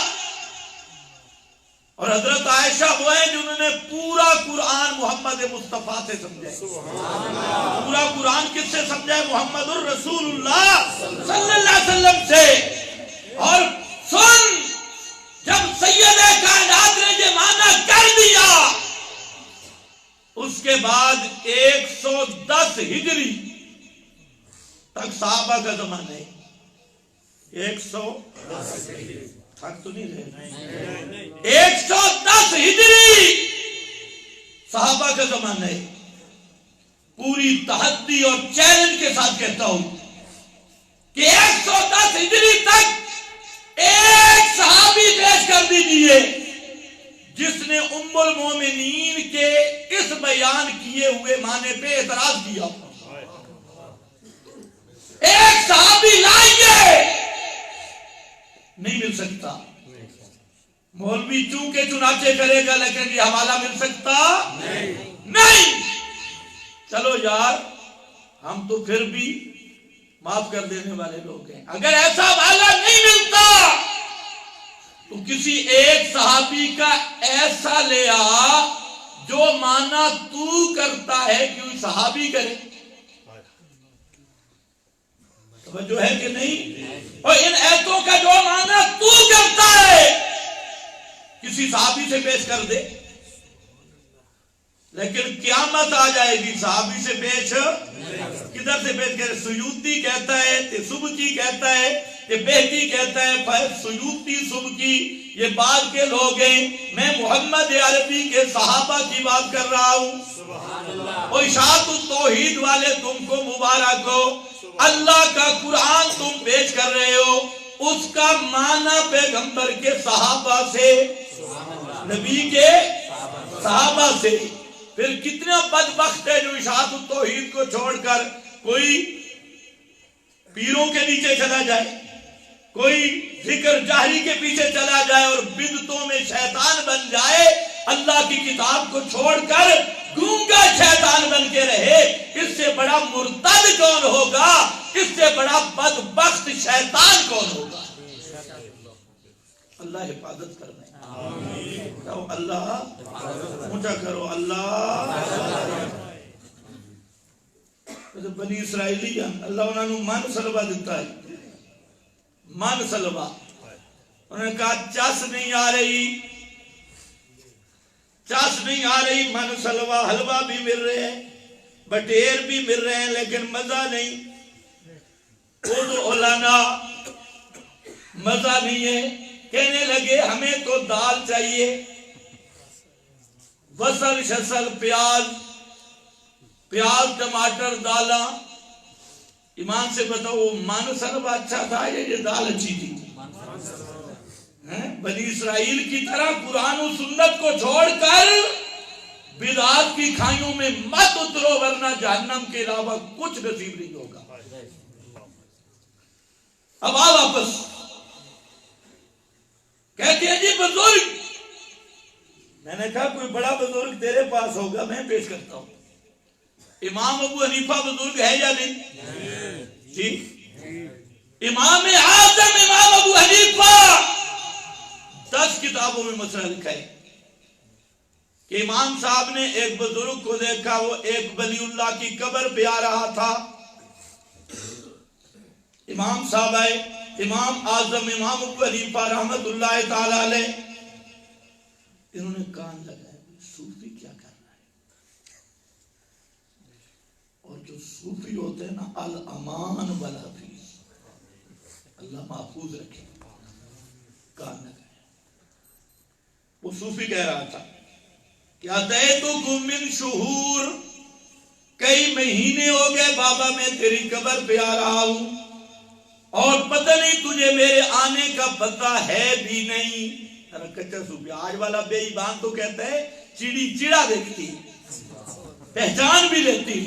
[SPEAKER 1] اور حضرت عائشہ وہ ہیں جنہوں نے پورا قرآن محمد مصطفیٰ سے سمجھا ہے۔ پورا قرآن کس سے سمجھا ہے؟ محمد الرسول اللہ صلی اللہ علیہ وسلم سے۔ اور سن، جب سیدہ کائنات نے یہ معنی کر دیا، اس کے بعد 110 ہجری تک صحابہ کا زمانہ ہے۔ 110 تھک تو نہیں رہے، 110 ہجری صحابہ کا زمانہ ہے۔ پوری تحدی اور چیلنج کے ساتھ کہتا ہوں کہ 110 ہجری تک ایک صحابی پیش کر دیجئے جس نے ام المومنین کے اس بیان کیے ہوئے معنی پہ اعتراض کیا۔ ایک صحابی لائیے، نہیں مل سکتا۔ مولوی چونکہ چنانچہ کرے گا لیکن یہ حوالہ مل سکتا نہیں. چلو یار ہم تو پھر بھی معاف کر دینے والے لوگ ہیں. اگر ایسا حوالہ نہیں ملتا تو کسی ایک صحابی کا ایسا لے آ جو مانا تو کرتا ہے کہ صحابی کرے. توجہ ہے کہ نہیں؟ اور ان ایتوں کا جو مانا تو کرتا ہے کسی صحابی سے پیش کر دے. لیکن قیامت آ جائے گی صحابی سے پیش کدھر سے پیش کرے؟ سیوطی کہتا ہے، سبکی کہتا ہے، بہتی کہتا ہے. سیوطی سبکی یہ بعد کے لوگ ہیں. میں محمد عربی کے صحابہ کی بات کر رہا ہوں. اور اشاعت التوحید والے تم کو مبارک ہو. اللہ کا قرآن تم پیش کر رہے ہو، اس کا معنی پیغمبر کے صحابہ سے، نبی کے صحابہ سے. پھر کتنا بدبخت ہے جو اشاعت التوحید کو چھوڑ کر کوئی پیروں کے نیچے چلا جائے، کوئی ذکر جاہری کے پیچھے چلا جائے اور بدعتوں میں شیطان بن جائے. اللہ کی کتاب کو چھوڑ کر گونگا شیطان بن کے رہے. اس سے بڑا مرتد کون ہوگا؟ اس سے بڑا بدبخت شیطان کون ہوگا؟ اللہ حفاظت کرنا. اللہ اونچا کرو. اللہ بنی اسرائیلی اللہ انہوں نے من سلبہ دیتا ہے. من سلبہ انہوں نے کہا چس نہیں آ رہی، چس نہیں آ رہی. من سلوہ حلوہ بھی مل رہے ہیں، بٹیر بھی مل رہے ہیں، لیکن مزہ نہیں. ادعو لنا مزہ نہیں ہے. کہنے لگے ہمیں تو دال چاہیے، بصل شسل پیاز، پیاز ٹماٹر دالاں. ایمان سے بتاؤ من سلوہ اچھا تھا یا یہ دال اچھی تھی؟ بنی اسرائیل کی طرح قرآن و سنت کو چھوڑ کر بدعات کی کھائیوں میں مت اترو ورنہ جہنم کے علاوہ کچھ نصیب نہیں ہوگا. اب آ واپس کہتے ہیں جی بزرگ. میں نے کہا کوئی بڑا بزرگ تیرے پاس ہوگا، میں پیش کرتا ہوں. امام ابو حنیفہ بزرگ ہے یا نہیں؟ جی امام اعظم امام ابو حنیفہ 10 کتابوں میں مسئلہ لکھا ہے کہ امام صاحب نے ایک بزرگ کو دیکھا، وہ ایک ولی اللہ کی قبر پہ آ رہا تھا. امام صاحب آئے، امام اعظم امام ابو حنیفہ رحمت اللہ تعالی علیہ، انہوں نے کان لگائے صوفی کیا کر رہا ہے. اور جو صوفی ہوتے ہیں نا الامان والحفیظ، اللہ محفوظ رکھے. کان لگائے. وہ صوفی کہہ رہا تھا کہ اتیتکم من شہور، کئی مہینے ہو گئے بابا میں تیری قبر پہ آ رہا ہوں اور پتہ نہیں تجھے میرے آنے کا پتہ ہے بھی نہیں. کچا صوفی. آج والا بے ایمان تو کہتا ہے چڑی چڑا دیکھتی، پہچان بھی لیتی،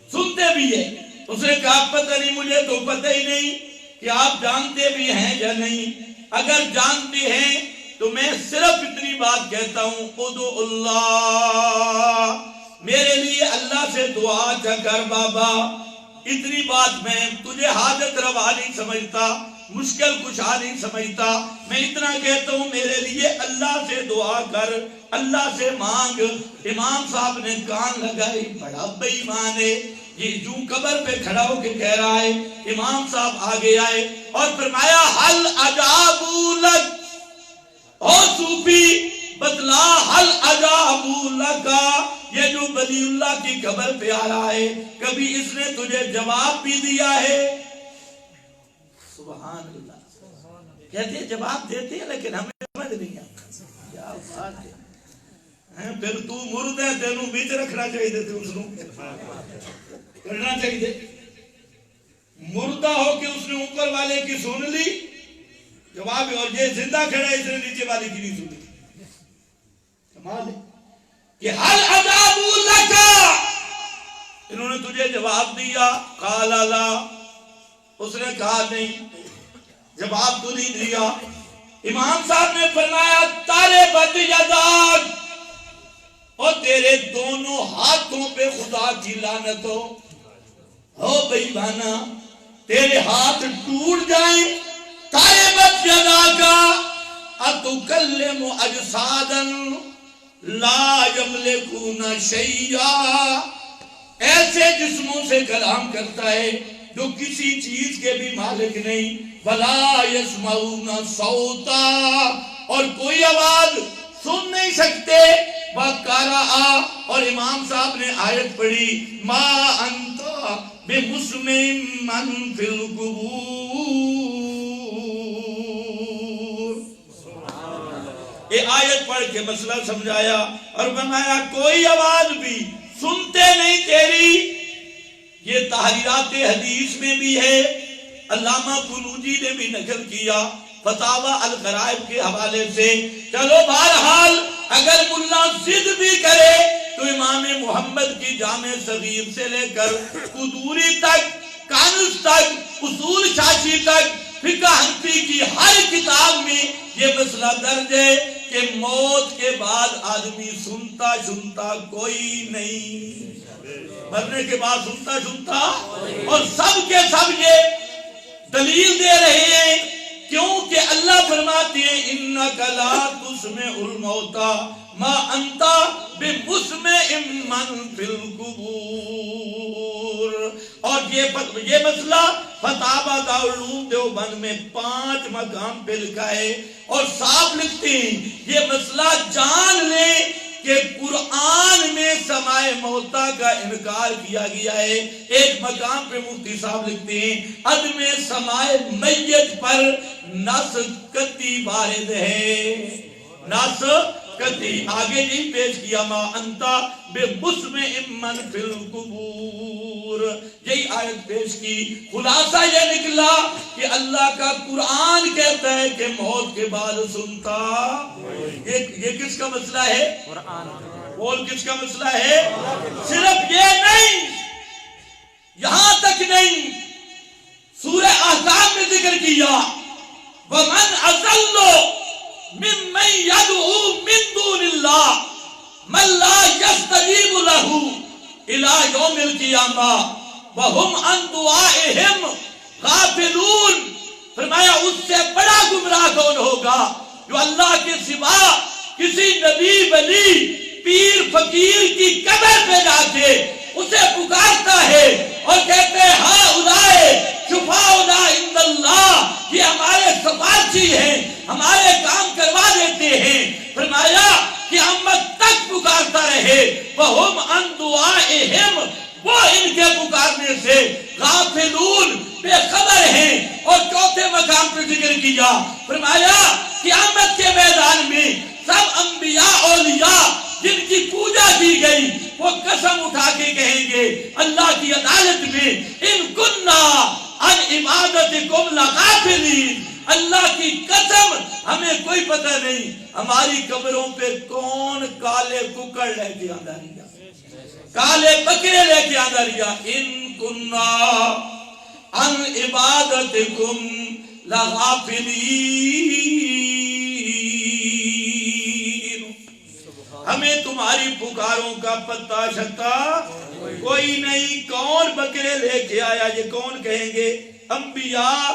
[SPEAKER 1] سنتے بھی ہے. اس نے کہا پتہ نہیں، مجھے تو پتہ ہی نہیں کہ آپ جانتے بھی ہیں یا نہیں. اگر جانتے ہیں تو میں صرف اتنی بات کہتا ہوں، ادعو اللہ، میرے لیے اللہ سے دعا کر بابا. اتنی بات. میں تجھے حاجت روا نہیں سمجھتا، مشکل کشا نہیں سمجھتا. میں اتنا کہتا ہوں میرے لیے اللہ سے دعا کر، اللہ سے مانگ. امام صاحب نے کان لگائے. بڑا بے ایمان ہے یہ، جو قبر پہ کھڑا ہو کے کہہ رہا ہے. امام صاحب آگے آئے اور فرمایا حل اجابو لک، او صوفی بتلا حل اجابو لکا، یہ جو ولی اللہ کی قبر پہ آ رہا ہے کبھی اس نے تجھے جواب بھی دیا ہے؟ سبحان اللہ. کہتے ہیں جواب دیتے ہیں لیکن ہمیں سمجھ نہیں آتا. کیا بات ہے. پھر تو مرد ہے، تینوں بیچ رکھنا چاہیے تھے، اس کو کرنا چاہیے. مردہ ہو کہ اس نے اوپر والے کی سن لی جواب، اور یہ زندہ کھڑا ہے اس نے نیچے والے کی نہیں سنی. کمال ہے کہ حل اجابو لکا، انہوں نے تجھے جواب دیا. قال لا، اس نے کہا نہیں، جواب تو نہیں دیا. امام صاحب نے فرمایا تارے بد یداک، اور تیرے دونوں ہاتھوں پہ خدا کی لعنت ہو بھائی بانا، تیرے ہاتھ ٹوٹ جائیں. تارے بد یداکا اتکلم اجسادا لا یملکون شیئا، ایسے جسموں سے کلام کرتا ہے جو کسی چیز کے بھی مالک نہیں. ولا یسمعون صوتا، اور کوئی آواز سن نہیں سکتے. وقرأ، اور امام صاحب نے آیت پڑھی ما انت بمسمع من فی القبور. یہ آیت پڑھ کے مسئلہ سمجھایا اور فرمایا کوئی آواز بھی سنتے نہیں تیری. یہ تحریرات حدیث میں بھی ہے، علامہ قنوجی نے بھی نقل کیا فتاوی الغرائب کے حوالے سے. چلو بہرحال اگر ملا ضد بھی کرے تو امام محمد کی جامع صغیر سے لے کر قدوری تک، کانز تک، اصول شاشی تک، فقہ حنفی کی ہر کتاب میں یہ مسئلہ درج ہے کہ موت کے بعد آدمی سنتا کوئی نہیں، مرنے کے بعد سنتا اور سب کے سب یہ دلیل دے رہے ہیں. کیونکہ اللہ فرماتے ہیں انک لا تسمع الموتى ما انت بمسمع من فی القبور. اور یہ مسئلہ فتاوی دارالعلوم دیوبند میں 5 مقام پہ لکھا ہے اور صاف لکھتے ہیں یہ مسئلہ جان لیں کہ قرآن میں سماع موتیٰ کا انکار کیا گیا ہے. ایک مقام پہ مفتی صاحب لکھتے ہیں عدم سماع میت پر نص قطعی وارد ہے، نص قطعی. آگے نہیں پیش کیا ما انتا بمسمع من فی القبور، یہی آیت پیش کی. خلاصہ یہ نکلا کہ اللہ کا قرآن کہتا ہے کہ موت کے بعد سنتا. یہ کس کا مسئلہ ہے؟ بول کس کا مسئلہ ہے؟ صرف یہ نہیں، یہاں تک نہیں، سورہ احزاب میں ذکر کیا وَمَنْ أَضَلُّ مِمَّنْ يَدْعُو مِن دُونِ اللَّهِ مَن لَّا يَسْتَجِيبُ لَهُ إِلَىٰ يَوْمِ الْقِيَامَةِ وَهُمْ عَن دُعَائِهِمْ غَافِلُونَ. فرمایا اس سے بڑا گمراہ کون ہوگا جو اللہ کے سوا کسی نبی ولی پیر فقیر کی قبر پہ جا کے اسے پکارتا ہے اور کہتے ہیں ہاں اولائے شفاؤنا عند اللہ، یہ ہمارے سفارشی ہیں، ہمارے کام کروا دیتے ہیں. فرمایا قیامت تک پکارتا رہے وَهُمْ عَن دُعَائِهِمْ، وہ ان کے پکارنے سے غافلون، بے خبر ہیں. اور چوتھے مقام پر ذکر کیا فرمایا قیامت کے میدان میں سب انبیاء اولیاء جن کی پوجا کی گئی وہ قسم اٹھا کے کہیں گے اللہ کی عدالت میں ان کننا عن عبادتکم لغافلین، اللہ کی قسم ہمیں کوئی پتہ نہیں ہماری قبروں پہ کون کالے ککڑ لے کے آندا رہیا، کالے بکرے لے کے آندا رہیا. ان کننا عن عبادتکم لغافلین، ہمیں تمہاری پکاروں کا پتہ شتا کوئی نہیں. کون بکرے لے کے آیا؟ یہ کون کہیں گے؟ انبیاء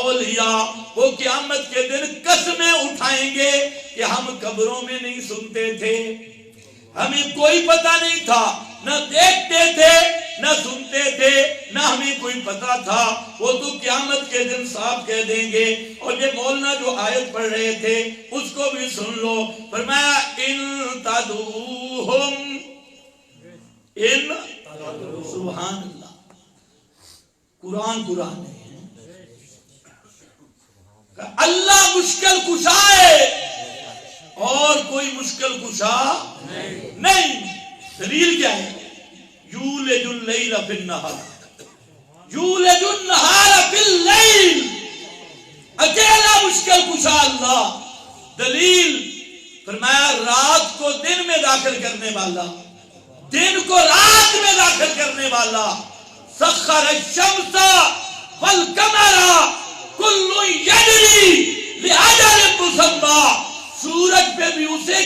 [SPEAKER 1] اولیاء. وہ قیامت کے دن قسمیں اٹھائیں گے کہ ہم قبروں میں نہیں سنتے تھے، ہمیں کوئی پتہ نہیں تھا، نہ دیکھتے تھے نہ سنتے تھے، نہ ہمیں کوئی پتہ تھا. وہ تو قیامت کے دن صاحب کہہ دیں گے. اور یہ مولانا جو آیت پڑھ رہے تھے اس کو بھی سن لو. فرمایا ان تدعوہم، ان سبحان اللہ، قرآن ہے. اللہ مشکل کشا ہے اور کوئی مشکل کشا نہیں. دلیل کیا ہے؟ یولج اللیل فی النہار، یولج النہار فی اللیل، اکیلا مشکل کشا اللہ. دلیل فرمایا رات کو دن میں داخل کرنے والا، دن کو رات میں داخل کرنے والا. سخر الشمس والقمر کل یجری لأجل مسمى، سورج پہ بھی اسی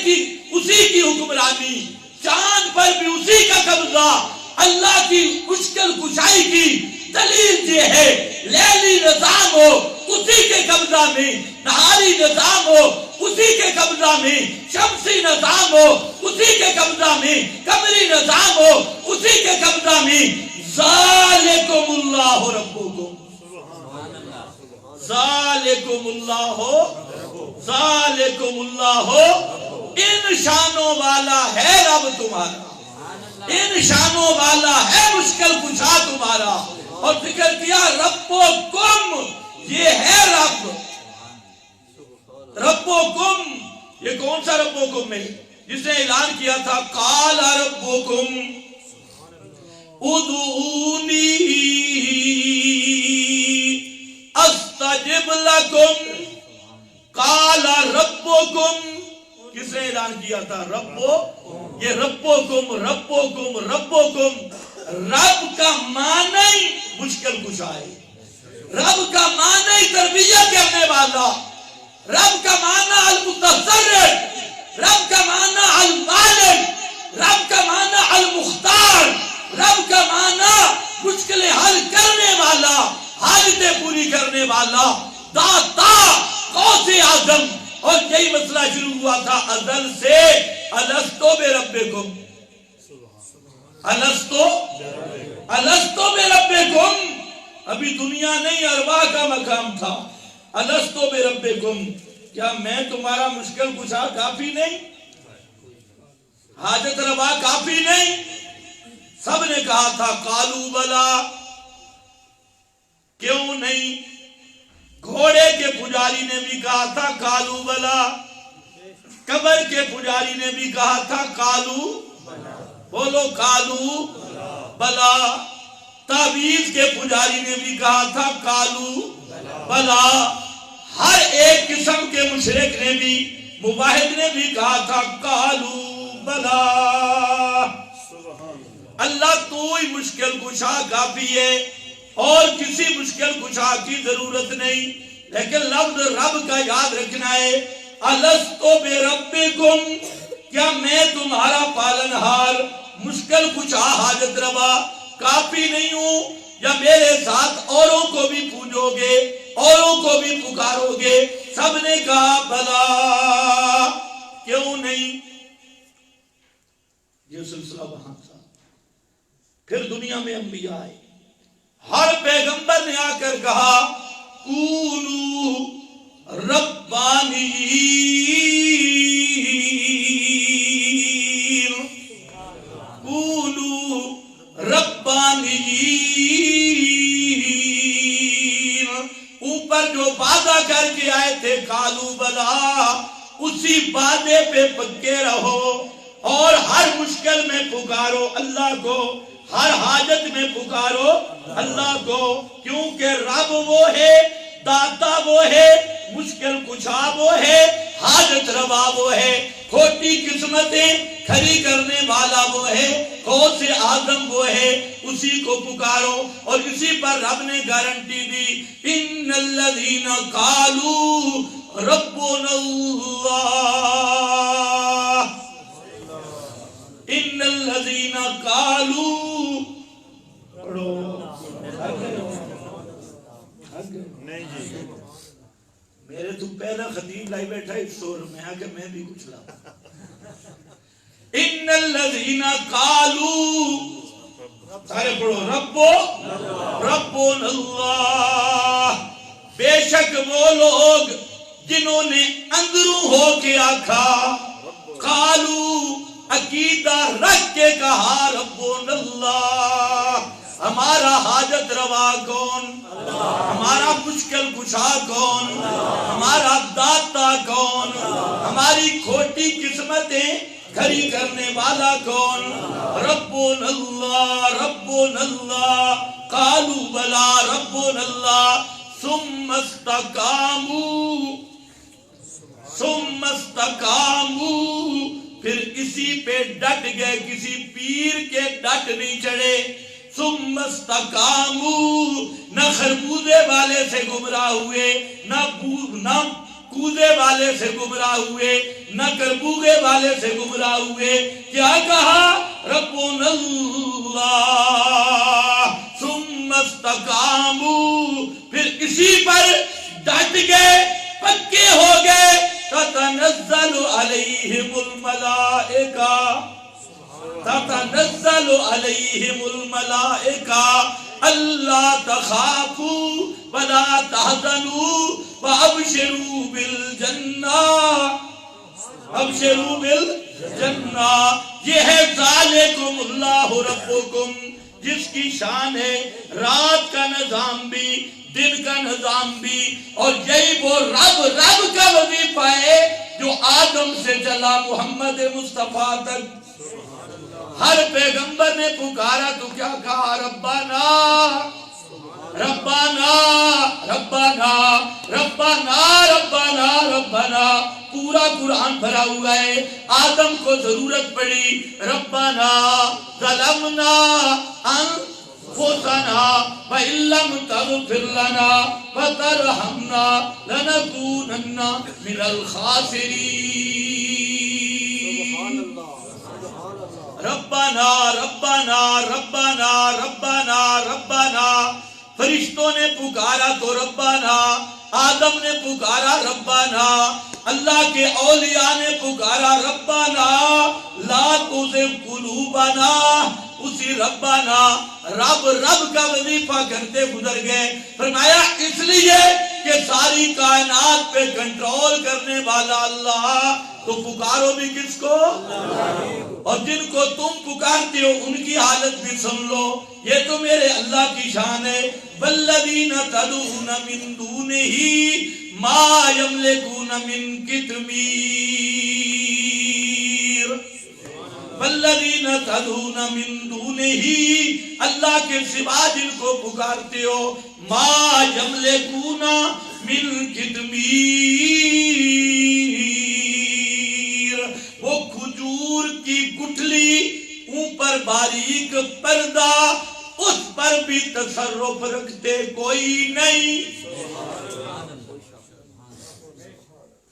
[SPEAKER 1] کی حکمرانی، چاند پر بھی اسی کا قبضہ، اللہ کی مشکل کشائی کی دلیل یہ ہے، لیلی نظام ہو اسی کے قبضہ میں، نہاری نظام ہو اسی کے قبضہ میں، شمسی نظام ہو اسی کے قبضہ میں، قمری نظام ہو اسی کے قبضہ میں۔ ذالکم اللہ ربکم، ذالکم اللہ، ذالکم اللہ، ان شانوں والا ہے رب تمہارا، ان شانوں والا ہے مشکل کشا تمہارا۔ اور ذکر کیا ربکم، یہ ہے رب، ربکم، یہ کون سا ربکم ہے؟ جس نے اعلان کیا تھا قال ربکم ادعونی استجب لکم، قال ربکم، کس نے اعلان کیا تھا؟ ربو، یہ ربکم ربکم ربکم، رب کا معنی مشکل کشا ہے، رب کا معنی تربیت کرنے والا، رب کا معنی المتصرف، رب کا معنی المالک، رب کا معنی المختار، رب کا معنی مشکلیں حل کرنے والا، حاجتیں پوری کرنے والا، داتا، غوث اعظم۔ اور یہی مسئلہ شروع ہوا تھا ازل سے، الستو بربکم، الستو بربکم، ابھی دنیا نہیں ارواح کا مقام تھا۔ الستو بربکم، کیا میں تمہارا مشکل کشا کافی نہیں، حاجت روا کافی نہیں؟ سب نے کہا تھا قالوا بلا، کیوں نہیں؟ گھوڑے کے پجاری نے بھی کہا تھا قالوا بلا، قبر کے پجاری نے بھی کہا تھا قالوا، بولو قالوا بلا، تعویذ کے پجاری نے بھی کہا تھا قالوا بلا، ہر ایک قسم کے مشرک نے بھی، مواحد نے بھی کہا تھا قالوا بلا۔ اللہ تو ہی مشکل کشا کافی ہے، اور کسی مشکل کشا کی ضرورت نہیں، لیکن لفظ رب کا یاد رکھنا ہے۔ الستو بربکم، کیا میں تمہارا پالنہار، مشکل کشا، حاجت روا کافی نہیں ہوں؟ یا میرے ساتھ اوروں کو بھی پوجو گے، اوروں کو بھی پکارو گے؟ سب نے کہا بلا، کیوں نہیں؟ یہ سلسلہ وہاں تھا۔ پھر دنیا میں انبیاء آئے، ہر پیغمبر نے آ کر کہا کونو ربانیین، کونو ربانیین، اوپر جو وعدہ کر کے آئے تھے قالوا بلا، اسی وعدے پہ پکے رہو، اور ہر مشکل میں پکارو اللہ کو، ہر حاجت میں پکارو اللہ کو، کیونکہ رب وہ ہے، داتا وہ ہے، مشکل کشا وہ ہے، حاجت روا وہ ہے، کھوٹی قسمتیں کھری کرنے والا وہ ہے، غوث اعظم وہ ہے، اسی کو پکارو۔ اور اسی پر رب نے گارنٹی دی، ان الذین قالوا ربنا اللہ، ان الذین قالوا، میرے تو پہلا خطیب لائی بیٹھا اس شور میں آ کہ میں بھی کچھ لاؤں۔ ان الذین قالوا، سارے پڑھو، ربنا اللہ، بے شک وہ لوگ جنہوں نے اندروں ہو کے آکھا، قالوا، عقیدہ رکھ کے کہا، ربنا اللہ، ہمارا حاجت روا کون، ہمارا مشکل کشا کون، ہمارا داتا کون، ہماری کھوٹی قسمتیں کھری کرنے والا کون، ربنا اللہ، ربنا اللہ، قالوا بلا ربنا اللہ، ثم استقاموا، ثم استقاموا، پھر اسی پہ ڈٹ گئے، کسی پیر کے ڈٹ نہیں چڑھے، ثم استقاموا، نہ خربوزے والے سے گمراہ ہوئے، نہ کودے والے سے گمراہ ہوئے نہ کربوگے والے سے گمراہ ہوئے. کیا کہا؟ ربنا اللہ ثم استقاموا، پھر اسی پر ڈٹ گئے، پکے ہو گئے. تتنزل علیہم الملائکہ، تتنزل علیہم الملائکہ اللہ تخافوا ولا تحزنوا وابشروا بالجنہ، ابشروا بالجنہ. یہ ہے ذالکم اللہ ربکم، جس کی شان ہے رات کا نظام بھی دن کا نظام بھی، اور یہی وہ رب کا وظیفہ ہے جو آدم سے چلا محمد مصطفیٰ تک. ہر پیغمبر نے پکارا تو کیا کہا؟ ربنا ربنا ربنا ربنا ربنا ربنا. پورا قرآن بھرا ہوا ہے. آدم کو ضرورت پڑی ربنا ظلمنا انفسنا وان لم تغفر لنا وترحمنا لنكونن من الخاسرین. ربنا ربنا ربنا ربنا ربنا. فرشتوں نے پکارا تو ربنا، آدم نے پکارا ربنا، اللہ کے اولیاء نے پکارا ربنا لا تزغ قلوبنا. اسی ربنا رب کا وظیفہ کرتے گزر گئے. فرمایا اس لیے کہ ساری کائنات پہ کنٹرول کرنے والا اللہ، تو پکارو بھی کس کو؟ اور جن کو تم پکارتے ہو ان کی حالت بھی سن لو. یہ تو میرے اللہ کی شان ہے. والذین تدعون من دونہ ما یملکون من قطمیر. والذین تدعون من دونہ، اللہ کے سوا جن کو پکارتے ہو، ما یملکون من قطمیر، وہ کھجور کی گٹھلی اوپر باریک پردہ، اس پر بھی تصرف رکھتے کوئی نہیں.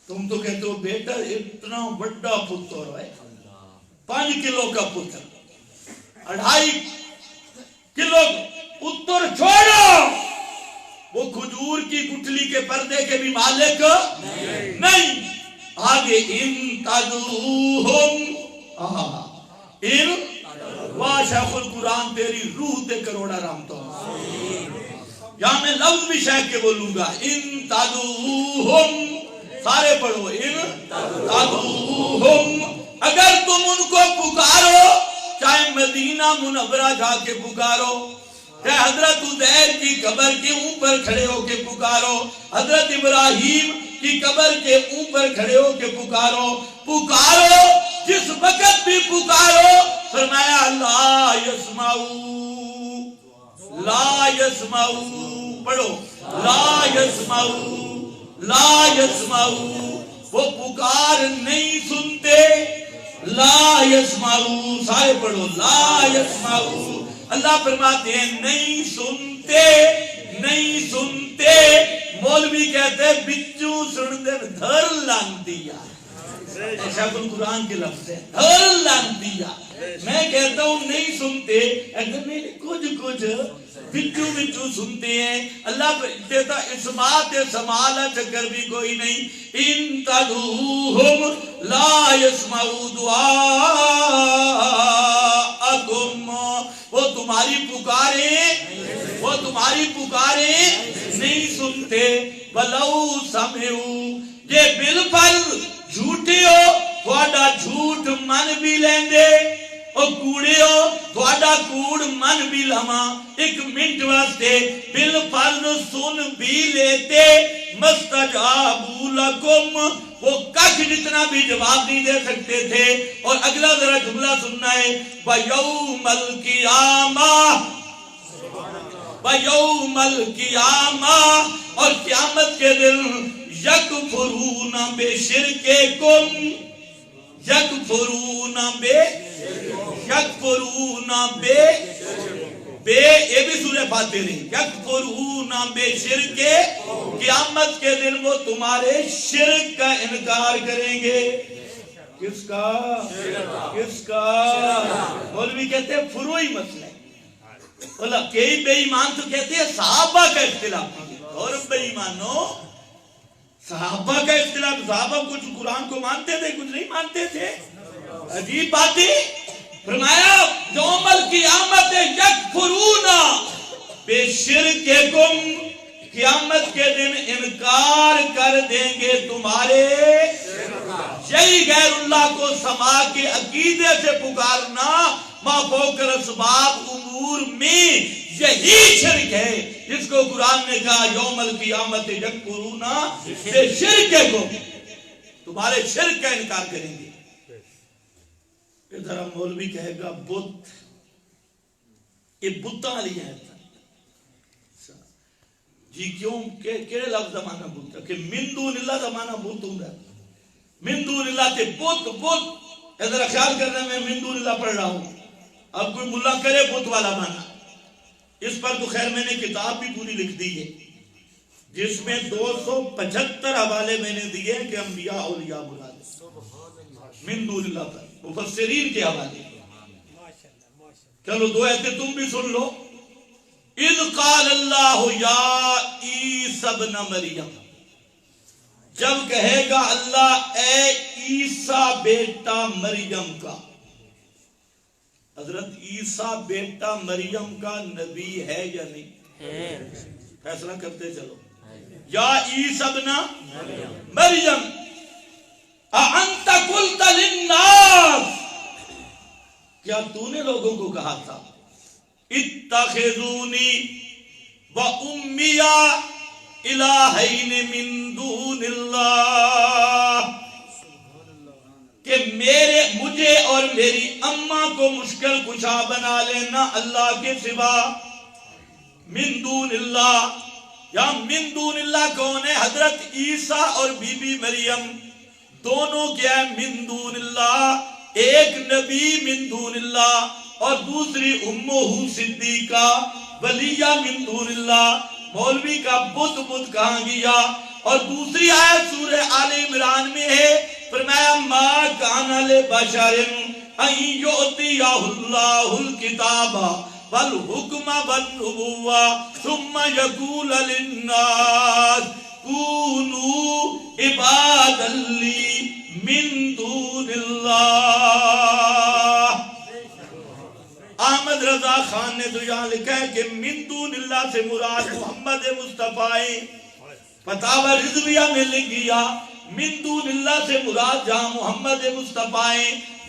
[SPEAKER 1] تم تو کہتے ہو بیٹا اتنا بڑا پتر ہے، 5 کلو کا پتر، 2.5 کلو پتر چھوڑو، وہ کھجور کی گٹھلی کے پردے کے بھی مالک نہیں. آگے ان تدعوہم، ان شیخ القرآن تیری روح تے کروڑا رحمتوں. یہاں میں لفظ بھی شیخ کے بولوں گا. ان تدعوہم، سارے پڑھو، ان تدعوہم، اگر تم ان کو پکارو، چاہے مدینہ منورہ جا کے پکارو، چاہے حضرت عزیر کی قبر کے اوپر کھڑے ہو کے پکارو، حضرت ابراہیم کی قبر کے اوپر کھڑے ہو کے پکارو، پکارو جس وقت بھی پکارو. فرمایا لا یسمعو، لا یسمعو، پڑھو لا یسمعو، لا یسمعو، وہ پکار نہیں سنتے. لا یسمعو، سارے پڑھو لا یسمعو. اللہ فرماتے ہیں نہیں سنتے، نہیں سنتے. مولوی کہتے ہیں بچو سن دے دھر لان دیا. شیخ القرآن کے لفظ ہے دھر لان دیا. میں کہتا ہوں نہیں سنتے، اگر نہیں کچھ بچو سنتے ہیں. اللہ دیتا اسمات سمالا چکر بھی کوئی نہیں. ان تدعوہم لا یسمعوا دعاءکم، وہ تمہاری پکاریں نہیں سنتے. ولو سمعوا، یہ بالفرض جھوٹے ہو تھوڑا جھوٹ من بھی لیندے، اور کوڑے ہو تھوڑا کوڑ من بھی لما. 1 منٹ واسطے بالفرض سن بھی لیتے. مستجابوا لکم، وہ کچھ جتنا بھی جواب نہیں دے سکتے تھے. اور اگلا ذرا جملہ سننا ہے. وَيَوْمَ الْقِيَامَةِ، وَيَوْمَ الْقِيَامَةِ، اور قیامت کے دن یکفرون بشرککم، یکفرون یہ بھی سورہ فاتر ہے، یکفرون بے شرک، قیامت کے دن وہ تمہارے شرک کا انکار کریں گے۔ کس کا؟ کس کا؟ مولوی کہتے ہیں فروعی مسئلہ ہے۔ کئی بے ایمان تو کہتے ہیں صحابہ کا اختلاف ہے، اور بے ایمانو صحابہ کا اختلاف، صحابہ کچھ قرآن کو مانتے تھے کچھ نہیں مانتے تھے، عجیب بات ہے۔ فرمایا یوم القیامت یکفرون بے شرککم، قیامت کے دن انکار کر دیں گے تمہارے، یہی غیر اللہ کو سما کے عقیدے سے پکارنا ما فوق الاسباب امور میں یہی شرک ہے، جس کو قرآن نے کہا یوم القیامت یکفرون بے شرککم، تمہارے شرک کا انکار کریں گے۔ ادھر مولوی کہے گا بت، یہ بتاں والی ہے جی، کیوں کہ لفظ زمانہ بت کہ من دون اللہ زمانہ بت ہوں گا، من دون اللہ کے بت بت، ادھر خیال کرنا میں من دون اللہ پڑھ رہا ہوں، اب کوئی ملا کرے بت والا مانا، اس پر تو خیر میں نے کتاب بھی پوری لکھ دی ہے جس میں 275 حوالے میں نے دیے کہ انبیاء اولیاء مراد من دون اللہ پر، مفسرین کے حوالے۔ چلو دو ایتے تم بھی سن لو۔ اذ قال اللہ یا عیسی ابن مریم، جب کہے گا اللہ اے عیسیٰ بیٹا مریم کا، حضرت عیسیٰ بیٹا مریم کا نبی ہے یا نہیں؟ فیصلہ کرتے چلو۔ یا عیسی ابن مریم اَأَنْتَ قُلْتَ لِلنَّاسِ، کیا تو نے لوگوں کو کہا تھا اتخذونی وَأُمِّيَ إِلَٰهَيْنِ مِن دُونِ اللَّهِ، کہ مجھے اور میری اماں کو مشکل کشا بنا لینا اللہ کے سوا۔ من دون اللہ، یا من دون اللہ کون ہے؟ حضرت عیسیٰ اور بی بی مریم دونوں کیا ہے؟ من دون اللہ، ایک نبی من دون اللہ اور دوسری امہ صدیقہ ولیہ من دون اللہ۔ مولوی کا بت بت کہاں گیا؟ اور دوسری آیت سورہ آل عمران میں ہے، فرمایا ما کان لبشر ان یؤتیہ اللہ الکتاب والحکم والنبوہ ثم یقول للناس کونوا عبادا لی من دون اللہ۔ احمد رضا خان نے تو یہاں لکھا ہے کہ من دون اللہ سے مراد محمد مصطفیٰ، فتاوی رضویہ میں لکھ گیا من دون اللہ سے مراد جہاں محمد مصطفیٰ،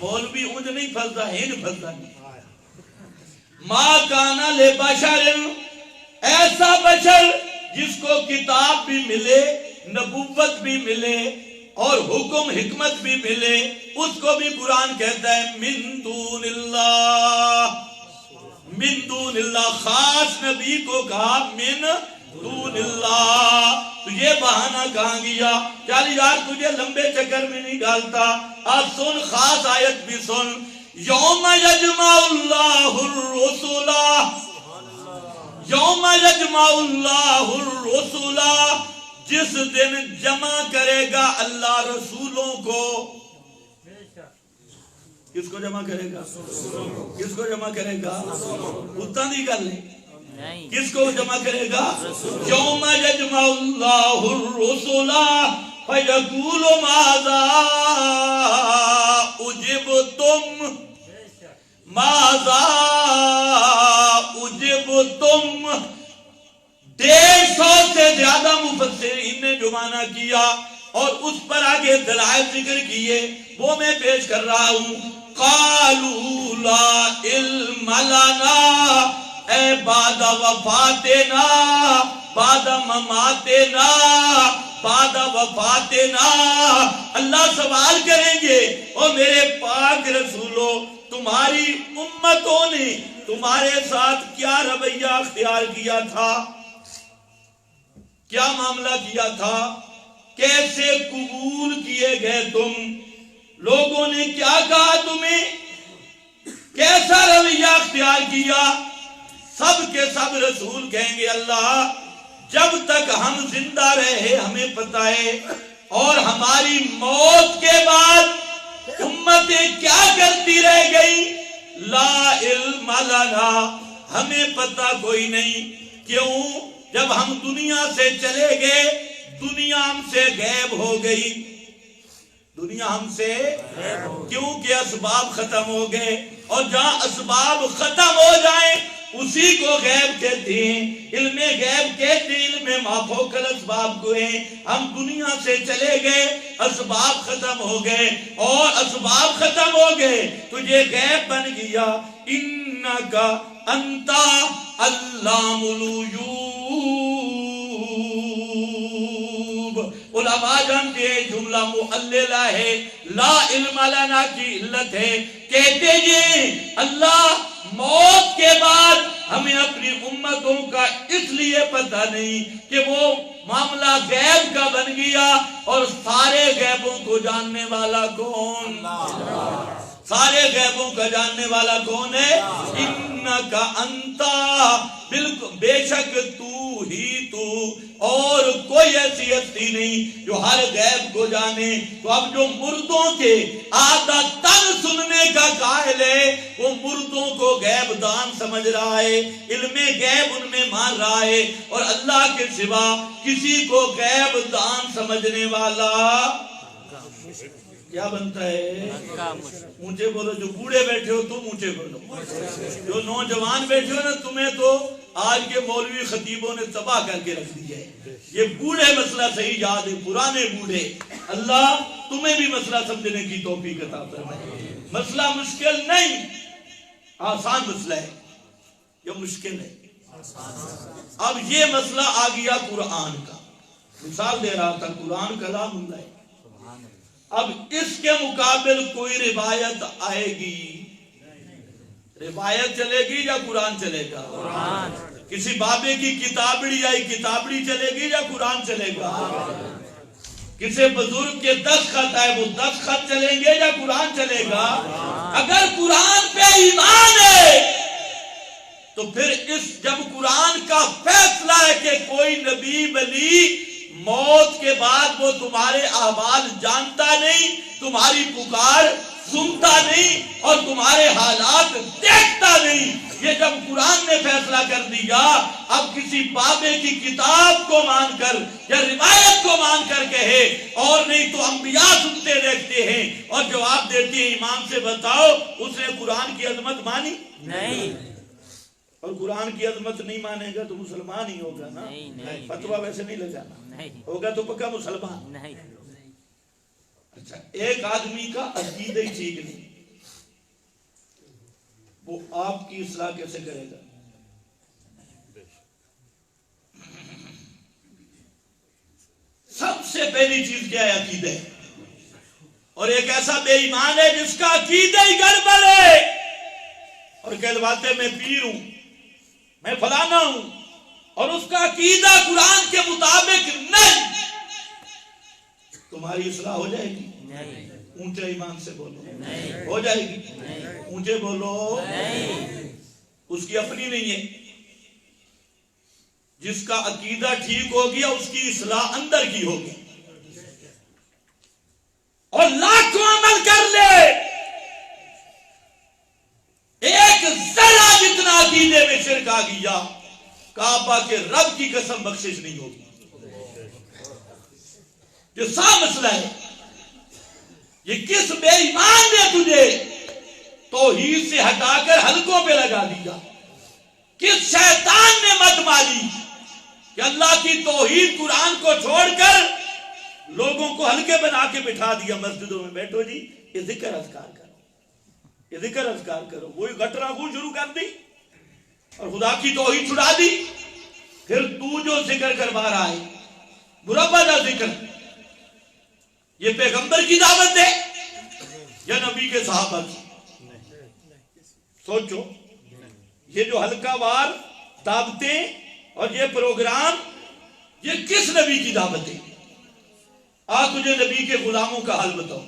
[SPEAKER 1] مولوی اونج نہیں پھلتا ہے نہیں پھلتا نہیں۔ ما کانا لے بشر، ایسا بشر جس کو کتاب بھی ملے، نبوت بھی ملے اور حکم حکمت بھی ملے، اس کو بھی قرآن کہتا ہے من دون اللہ۔ من دون اللہ، خاص نبی کو کہا من دون اللہ۔ تو یہ بہانہ کہاں گیا؟ چل یار تجھے لمبے چکر میں نہیں ڈالتا، آج سن خاص آیت بھی سن۔ یوم یجمع اللہ الرسل، یوم یجمع اللہ الرسل، جس دن جمع کرے گا اللہ رسولوں کو۔ کس کو جمع کرے گا؟ کس کو جمع کرے گا؟ اتنا نہیں کر لیں، کس کو جمع کرے گا؟ یوم یجمع اللہ الرسل فیقول ماذا اجبتم، ماذا اجبتم۔ 150 سے زیادہ مفسرین نے جو معنی کیا اور اس پر آگے دلائل ذکر کیے وہ میں پیش کر رہا ہوں۔ قالوا لا علم لنا، اے بعد وفاتنا، بعد مماتنا، بعد وفاتنا، اللہ سوال کریں گے او میرے پاک رسولو تمہاری امتوں نے تمہارے ساتھ کیا رویہ اختیار کیا تھا، کیا معاملہ کیا تھا، کیسے قبول کیے گئے تم، لوگوں نے کیا کہا تمہیں، کیسا رویہ اختیار کیا۔ سب کے سب رسول کہیں گے اللہ جب تک ہم زندہ رہے ہمیں پتہ ہے، اور ہماری موت کے بعد امتیں کیا کرتی رہ گئی، لا علم لنا، ہمیں پتہ کوئی نہیں۔ کیوں؟ جب ہم دنیا سے چلے گئے دنیا ہم سے غائب ہو گئی، دنیا ہم سے کیونکہ اسباب ختم ہو گئے، اور جہاں اسباب ختم ہو جائیں اسی کو غیب کہتے ہیں، علم غیب کہتے ہیں، علم ما فوق الاسباب کو ہے۔ ہم دنیا سے چلے گئے، اسباب ختم ہو گئے، اور اسباب ختم ہو گئے تو یہ غیب بن گیا، انکا انتا علام الغیوب۔ علماء جانتے ہیں جملہ معللہ ہے، لا علم لنا کی علت ہے، کہتے ہیں اللہ موت کے بعد ہمیں اپنی امتوں کا اس لیے پتہ نہیں کہ وہ معاملہ غیب کا بن گیا، اور سارے غیبوں کو جاننے والا کون؟ سارے غیبوں کا جاننے والا کون ہے؟ انکا انتا، بالکل بے شک تو ہی تو، اور کوئی ایسی ہستی نہیں جو ہر غیب کو جانے۔ تو اب جو مردوں کے آدھا تن سننے کا قائل ہے وہ مردوں کو غیب دان سمجھ رہا ہے، علم غیب ان میں مان رہا ہے، اور اللہ کے سوا کسی کو غیب دان سمجھنے والا کیا بنتا ہے؟ اونچے بولو، جو بوڑھے بیٹھے ہو تم اونچے بولو، جو نوجوان بیٹھے ہو نا تمہیں تو آج کے مولوی خطیبوں نے تباہ کر کے رکھ دی ہے۔ یہ بوڑھے مسئلہ صحیح یاد ہے، پرانے بوڑھے، اللہ تمہیں بھی مسئلہ سمجھنے کی توفیق عطا فرمائے۔ مسئلہ مشکل نہیں، آسان مسئلہ ہے، یہ مشکل ہے۔ اب یہ مسئلہ آ گیا قرآن کا، مثال دے رہا تھا قرآن کلام اللہ ہے۔ اب اس کے مقابل کوئی روایت آئے گی، روایت چلے گی یا قرآن چلے گا؟ قرآن۔ کسی بابے کی کتابڑی آئی، کتابڑی چلے گی یا قرآن چلے گا؟ کسی بزرگ کے دستخط آئے، وہ دستخط چلیں گے یا قرآن چلے گا؟ اگر قرآن پہ ایمان ہے تو پھر جب قرآن کا فیصلہ ہے کہ کوئی نبی ولی موت کے بعد وہ تمہارے احوال جانتا نہیں، تمہاری پکار سنتا نہیں، اور تمہارے حالات دیکھتا نہیں، یہ جب قرآن نے فیصلہ کر دیا، اب کسی بابے کی کتاب کو مان کر یا روایت کو مان کر کہے، اور نہیں تو انبیاء سنتے دیکھتے ہیں اور جواب دیتے ہیں ایمان سے بتاؤ اس نے قرآن کی عظمت مانی؟ نہیں۔ اور قرآن کی عظمت نہیں مانے گا تو مسلمان ہی ہوگا نا، فتویٰ ویسے نہیں لگانا، ہوگا تو پکا مسلمان۔ اچھا، ایک آدمی کا عقیدہ ہی ٹھیک نہیں، وہ آپ کی اصلاح کیسے کرے گا؟ سب سے پہلی چیز کیا ہے؟ عقیدہ۔ اور ایک ایسا بے ایمان ہے جس کا عقیدہ ہی گڑبڑ ہے، اور کہلواتے میں پیر ہوں، میں فلانا ہوں، اور اس کا عقیدہ قرآن کے مطابق نہیں، تمہاری اصلاح ہو جائے گی؟ اونچے ایمان سے بولو، ہو جائے گی؟ اونچے بولو، اس کی اپنی نہیں ہے۔ جس کا عقیدہ ٹھیک ہو گیا اس کی اصلاح اندر کی ہوگی، اور لاکھوں عمل کر لے، ایک ذرہ جتنا عقیدے میں شرک آ گیا، کعبہ کے رب کی قسم بخشش نہیں ہوگی۔ جو صاف مسئلہ ہے، یہ کس بے ایمان نے تجھے توحید سے ہٹا کر حلقوں پہ لگا دیا؟ کس شیطان نے مت ماری کہ اللہ کی توحید قرآن کو چھوڑ کر لوگوں کو حلقے بنا کے بٹھا دیا، مسجدوں میں بیٹھو جی یہ ذکر اذکار کرو، یہ ذکر اذکار کرو، وہی گٹرا گو شروع کر دی اور خدا کی توحید چھڑا دی۔ پھر تو جو ذکر کروا رہا ہے مربع ذکر، یہ پیغمبر کی دعوت ہے یا نبی کے صحابہ کی؟ سوچو، یہ جو حلقہ وار دعوتیں اور یہ پروگرام، یہ کس نبی کی دعوت ہے؟ تجھے نبی کے غلاموں کا حال بتاؤ۔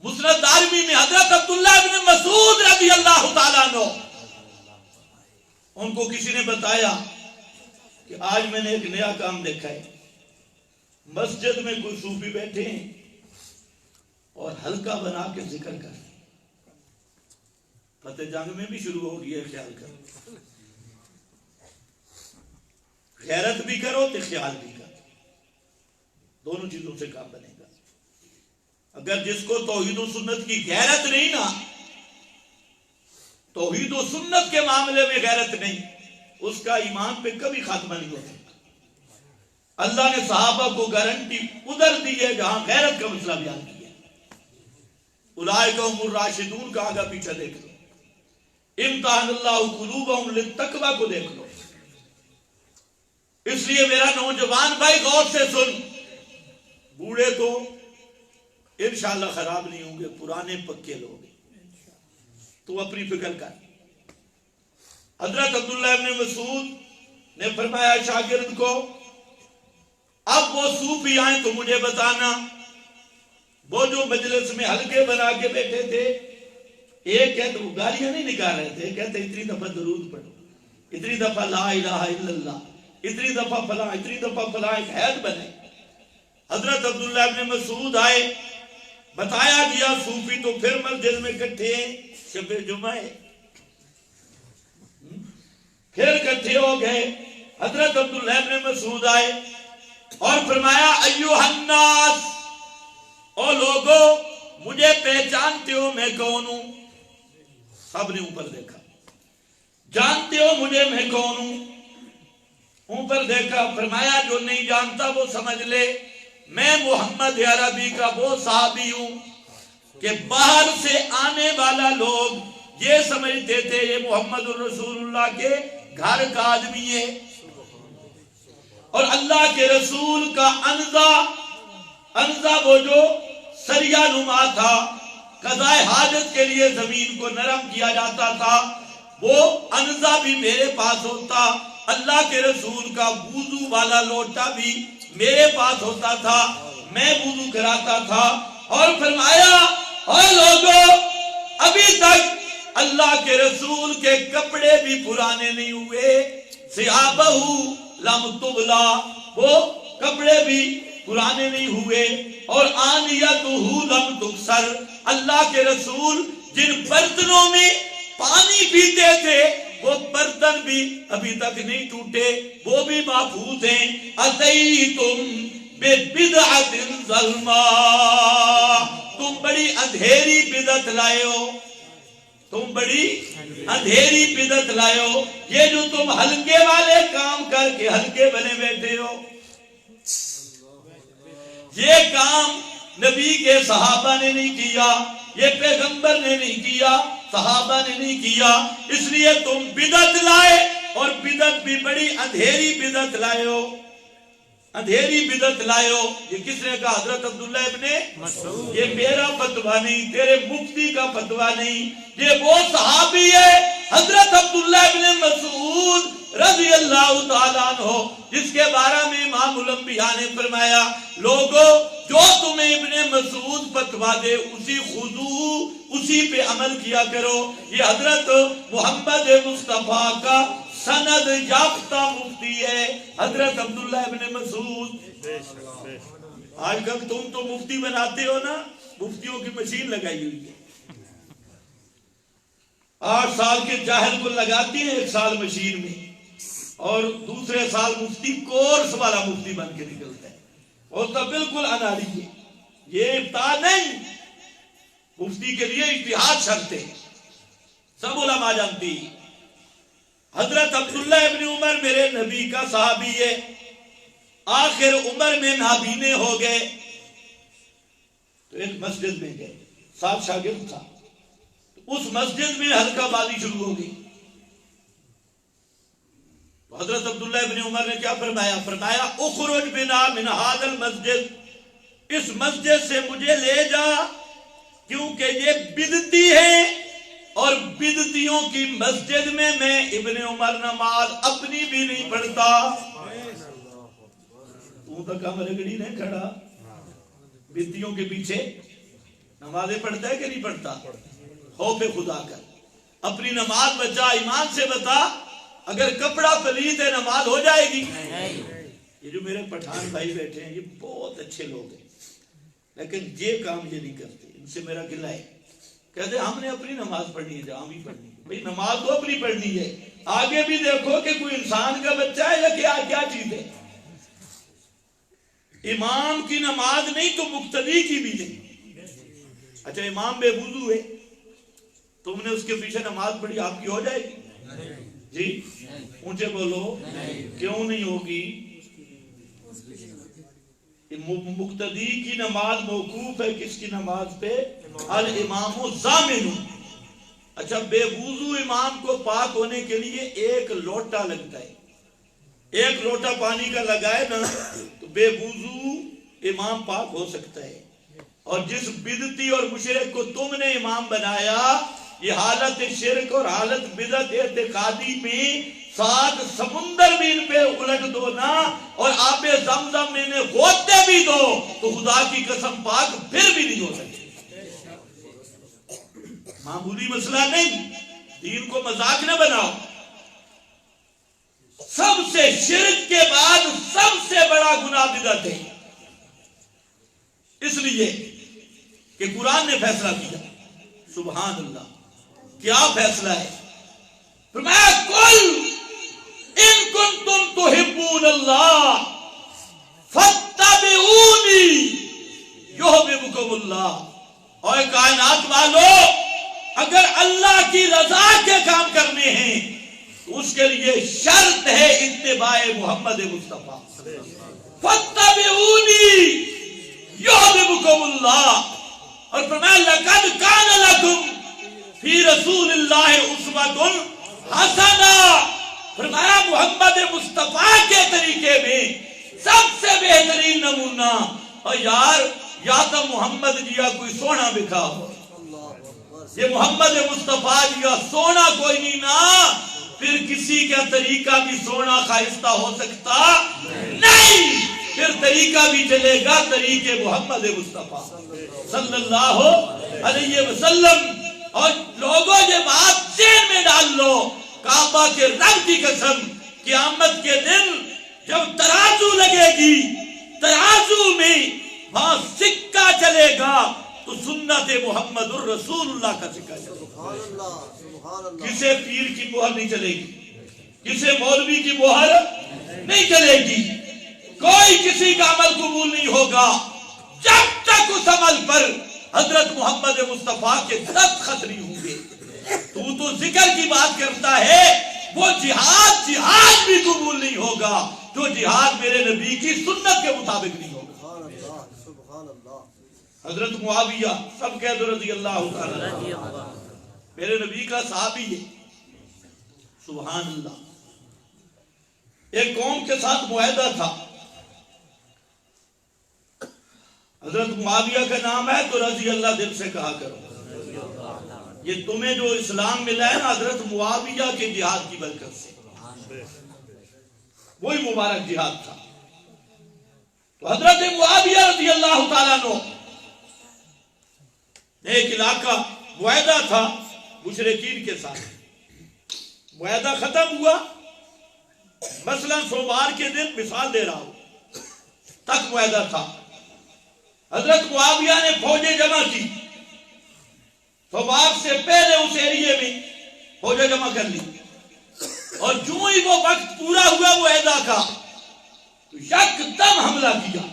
[SPEAKER 1] مسند دارمی میں حضرت عبداللہ بن مسعود رضی اللہ تعالیٰ عنہ ان کو کسی نے بتایا کہ آج میں نے ایک نیا کام دیکھا ہے، مسجد میں کوئی صوفی بیٹھے ہیں اور حلقہ بنا کے ذکر کر رہے ہیں۔ فتح جنگ میں بھی شروع ہو گیا خیال کرو، غیرت بھی کرو تو خیال بھی کرو، دونوں چیزوں سے کام بنے گا۔ اگر جس کو توحید و سنت کی غیرت نہیں نا، توحید و سنت کے معاملے میں غیرت نہیں، اس کا ایمان پہ کبھی خاتمہ نہیں ہو سکتا۔ اللہ نے صحابہ کو گارنٹی ادھر دی ہے جہاں غیرت کا مسئلہ بیان کیا۔ اولئک هم الراشدون کا آگا پیچھے دیکھ لو، امتحان اللہ قلوبہم للتقوی کو دیکھ لو۔ اس لیے میرا نوجوان بھائی غور سے سن، بوڑھے تو انشاءاللہ خراب نہیں ہوں گے، پرانے پکے لوگ تو اپنی فکر کر۔ حضرت عبداللہ ابن مسعود نے فرمایا شاگرد کو، اب وہ صوفی آئیں تو مجھے بتانا، وہ جو مجلس میں حلقے بنا کے بیٹھے تھے، ایک کہتے وہ گالیاں نہیں نکال رہے تھے، کہتے اتنی دفعہ درود پڑھو، اتنی دفعہ لا الہ الا اللہ، اتنی دفعہ فلاں، اتنی دفعہ فلاں، ایک حید بنے۔ حضرت عبداللہ ابن مسعود آئے، بتایا گیا صوفی تو پھر مسجد میں اکٹھے ہیں، شب جمعہ ہے، پھر اکٹھے ہو گئے۔ حضرت عبداللہ ابن مسعود آئے اور فرمایا ایوہ الناس، او لوگو مجھے پہچانتے ہو میں کون ہوں؟ سب نے اوپر دیکھا، جانتے ہو مجھے میں کون ہوں؟ اوپر دیکھا، فرمایا جو نہیں جانتا وہ سمجھ لے میں محمد عربی کا وہ صحابی ہوں کہ باہر سے آنے والا لوگ یہ سمجھتے تھے یہ محمد الرسول اللہ کے گھر کا آدمی ہے، اور اللہ کے رسول کا انزا وہ جو سریا نما تھا، قضاء حاجت کے لیے زمین کو نرم کیا جاتا تھا، وہ انزا بھی میرے پاس ہوتا، اللہ کے رسول کا وضو والا لوٹا بھی میرے پاس ہوتا تھا، میں وضو کراتا تھا۔ اور فرمایا اے لوگوں ابھی تک اللہ کے رسول کے کپڑے بھی پرانے نہیں ہوئے، ثیابہ لم تبلا، وہ کپڑے بھی پرانے نہیں ہوئے، اور آنیتہ لم تکسر، اللہ کے رسول جن برتنوں میں پانی پیتے تھے وہ برتن بھی ابھی تک نہیں ٹوٹے، وہ بھی محفوظ ہیں۔ اتیتم ببدعۃ ظلماء، تم بڑی اندھیری بدعت لائے ہو، تم بڑی اندھیری بدعت لائے ہو، یہ جو تم ہلکے والے کام کر کے ہلکے بنے بیٹھے ہو، یہ کام نبی کے صحابہ نے نہیں کیا، یہ پیغمبر نے نہیں کیا، صحابہ نے نہیں کیا، اس لیے تم بدعت لائے، اور بدعت بھی بڑی اندھیری بدعت لائے ہو، اندھیری بدعت لائے ہو۔ یہ کس نے کہا؟ حضرت عبداللہ ابن مسعود۔ یہ میرا فتویٰ نہیں، تیرے مفتی کا فتویٰ نہیں، یہ وہ صحابی ہے حضرت عبداللہ ابن مسعود رضی اللہ تعالیٰ عنہ جس کے بارے میں امام الانبیاء نے فرمایا لوگو جو تمہیں ابن مسعود فتویٰ دے اسی خضوع، اسی پہ عمل کیا کرو۔ یہ حضرت محمد مصطفیٰ کا سند یافتہ مفتی ہے حضرت عبداللہ ابن مسعود۔ آج کل تم تو مفتی بناتے ہو نا، مفتیوں کی مشین لگائی ہوئی ہے، 8 سال کے جاہل کو لگاتی ہیں 1 سال مشین میں، اور دوسرے سال مفتی کورس والا مفتی بن کے نکلتا ہے، اور تو بالکل اناڑی ہے۔ یہ ابتداء نہیں، مفتی کے لیے اجتہاد شرط ہے، سب علماء جانتی ہیں۔ حضرت عبداللہ ابن عمر میرے نبی کا صحابی ہے، آخر عمر میں نابینے ہو گئے تو ایک مسجد میں گئے، 7 شاگرد تھا، اس مسجد میں حلقہ بازی شروع ہو گئی۔ حضرت عبداللہ ابن عمر نے کیا فرمایا؟ فرمایا اخرج بنا من هذا المسجد، اس مسجد سے مجھے لے جا، کیونکہ یہ بدعتی ہے، اور بدعتیوں کی مسجد میں ابن عمر نماز اپنی بھی نہیں پڑھتا۔ تو تک ہم رگڑی نہیں کھڑا، بدعتیوں کے پیچھے نمازیں پڑھتا ہے کہ نہیں پڑھتا؟ خوف خدا کر، اپنی نماز بچا، ایمان سے بتا، اگر کپڑا پلیت ہے نماز ہو جائے گی؟ یہ جو میرے پٹھان بھائی بیٹھے ہیں یہ بہت اچھے لوگ ہیں، لیکن یہ کام یہ نہیں کرتے، ان سے میرا گلہ ہے۔ کہتے ہم نے اپنی نماز پڑھنی ہے، جہاں بھی پڑھنی ہے، بھئی نماز تو اپنی پڑھنی ہے، آگے بھی دیکھو کہ کوئی انسان کا بچہ ہے یا کیا چیز ہے۔ امام کی نماز نہیں تو مقتدی کی بھی نہیں۔ اچھا امام بے وضو ہے، تم نے اس کے پیچھے نماز پڑھی، آپ کی ہو جائے گی؟ جی اونچے بولو، کیوں نہیں ہوگی؟ مقتدی کی نماز موقوف ہے کس کی نماز پہ؟ الامام ضامن۔ اچھا بے وضو امام کو پاک ہونے کے لیے ایک لوٹا لگتا ہے، ایک لوٹا پانی کا لگائے نا تو بے وضو امام پاک ہو سکتا ہے۔ اور جس بدعتی اور مشرک کو تم نے امام بنایا، یہ حالت شرک اور حالت بدعت اعتقادی میں 7 سمندر بھی ان پہ الٹ دو نا، اور آب زمزم میں انہیں غوطے بھی دو تو خدا کی قسم پاک پھر بھی نہیں ہو سکتے۔ معمولی مسئلہ نہیں، دین کو مذاق نہ بناؤ۔ سب سے شرک کے بعد سب سے بڑا گناہ بدعت ہے، اس لیے کہ قرآن نے فیصلہ کیا۔ سبحان اللہ، کیا فیصلہ ہے؟ فرمایا قل ان کنتم تحبون اللہ فاتبعونی یحببکم اللہ۔ اور کائنات والو، اگر اللہ کی رضا کے کام کرنے ہیں تو اس کے لیے شرط ہے اتباع محمد مصطفیٰ۔ فاتبعونی یحببکم اللہ۔ اور فرمایا لقد کان لکم فی رسول اللہ اسوۃ حسنہ۔ فرمایا محمد مصطفیٰ کے طریقے میں سب سے بہترین نمونہ۔ اور یار یا تو محمد جیا کوئی سونا بکھا ہو، یہ محمد مصطفیٰ جیا سونا کوئی نہیں نا، پھر کسی کا طریقہ بھی سونا خائستہ ہو سکتا نہیں، پھر طریقہ بھی چلے گا طریقے محمد مصطفیٰ صلی اللہ علیہ وسلم۔ اور لوگوں یہ بات ذہن میں ڈال لو، کعبہ کے رب کی قسم، قیامت کے دن جب ترازو لگے گی، ترازو میں وہاں سکہ چلے گا تو سنت محمد الرسول اللہ کا سکہ چلے گا۔ کسے پیر کی مہر نہیں چلے گی، کسے مولوی کی مہر نہیں چلے گی، کوئی کسی کا عمل قبول نہیں ہوگا جب تک اس عمل پر حضرت محمد مصطفیٰ کے دستخط نہیں ہوں گے۔ تو ذکر کی بات کرتا ہے، وہ جہاد بھی قبول نہیں ہوگا جو جہاد میرے نبی کی سنت کے مطابق نہیں ہوگا۔ حضرت معاویہ، سب کہہ دو رضی اللہ تعالی، میرے نبی کا صحابی ہے۔ سبحان اللہ۔ ایک قوم کے ساتھ معاہدہ تھا، حضرت معاویہ کا نام ہے تو رضی اللہ دل سے کہا کرو۔ یہ تمہیں جو اسلام ملا ہے نا حضرت معاویہ کے جہاد کی برکت سے، وہی مبارک جہاد تھا۔ تو حضرت معاویہ رضی اللہ تعالیٰ عنہ، ایک علاقہ معاہدہ تھا مشرکین کے ساتھ، معاہدہ ختم ہوا، مثلا سوموار کے دن مثال دے رہا ہوں تک معاہدہ تھا۔ حضرت معاویہ نے فوجیں جمع کی، سوموار سے پہلے اس ایریے میں فوجیں جمع کر لی، اور جو ہی وہ وقت پورا ہوا معاہدہ کا تو یکدم حملہ کیا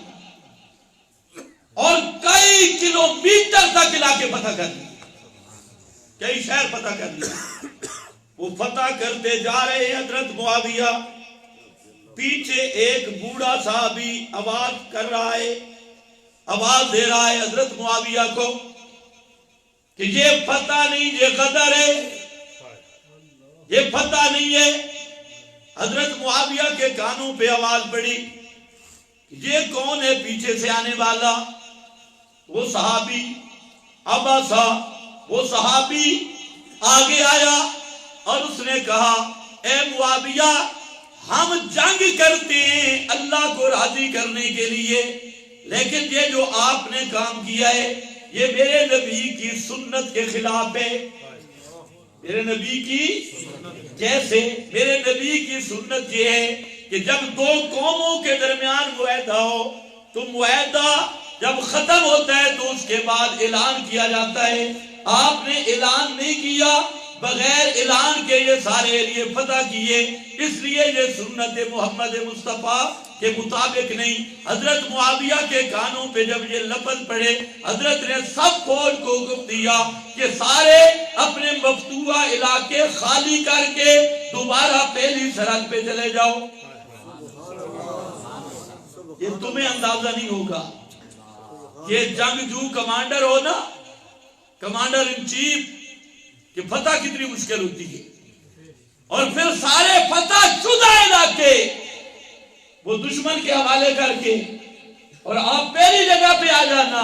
[SPEAKER 1] اور کئی کلومیٹر تک علاقے فتح کر لیے، کئی شہر فتح کر لیے۔ وہ فتح کرتے جا رہے ہیں، حضرت معاویہ پیچھے ایک بوڑھا صحابی آواز کر رہا ہے، آواز دے رہا ہے حضرت معاویہ کو کہ یہ فتح نہیں، یہ غدر ہے، یہ فتح نہیں ہے۔ حضرت معاویہ کے کانوں پہ آواز پڑی، یہ کون ہے پیچھے سے آنے والا؟ وہ صحابی اباسا، وہ صحابی آگے آیا اور اس نے کہا اے معاویہ، ہم جنگ کرتے ہیں اللہ کو راضی کرنے کے لیے، لیکن یہ جو آپ نے کام کیا ہے یہ میرے نبی کی سنت کے خلاف ہے۔ میرے نبی کی کیسے؟ میرے نبی کی سنت یہ ہے کہ جب دو قوموں کے درمیان معاہدہ ہو تو معاہدہ جب ختم ہوتا ہے تو اس کے بعد اعلان کیا جاتا ہے. آپ نے اعلان نہیں کیا، بغیر اعلان کے یہ سارے ایریے فتح کیے، اس لیے یہ سنت محمد مصطفیٰ کے مطابق نہیں. حضرت معاویہ کے کانوں پہ جب یہ لفظ پڑے، حضرت نے سب فوج کو حکم دیا کہ سارے اپنے مفتوحہ علاقے خالی کر کے دوبارہ پہلی سرحد پہ چلے جاؤ. یہ تمہیں اندازہ نہیں ہوگا، یہ جنگجو کمانڈر ہو نا، کمانڈر ان چیف، کہ فتح کتنی مشکل ہوتی ہے. اور پھر سارے فتح شدہ علاقے وہ دشمن کے حوالے کر کے اور آپ پہلی جگہ پہ آ جانا،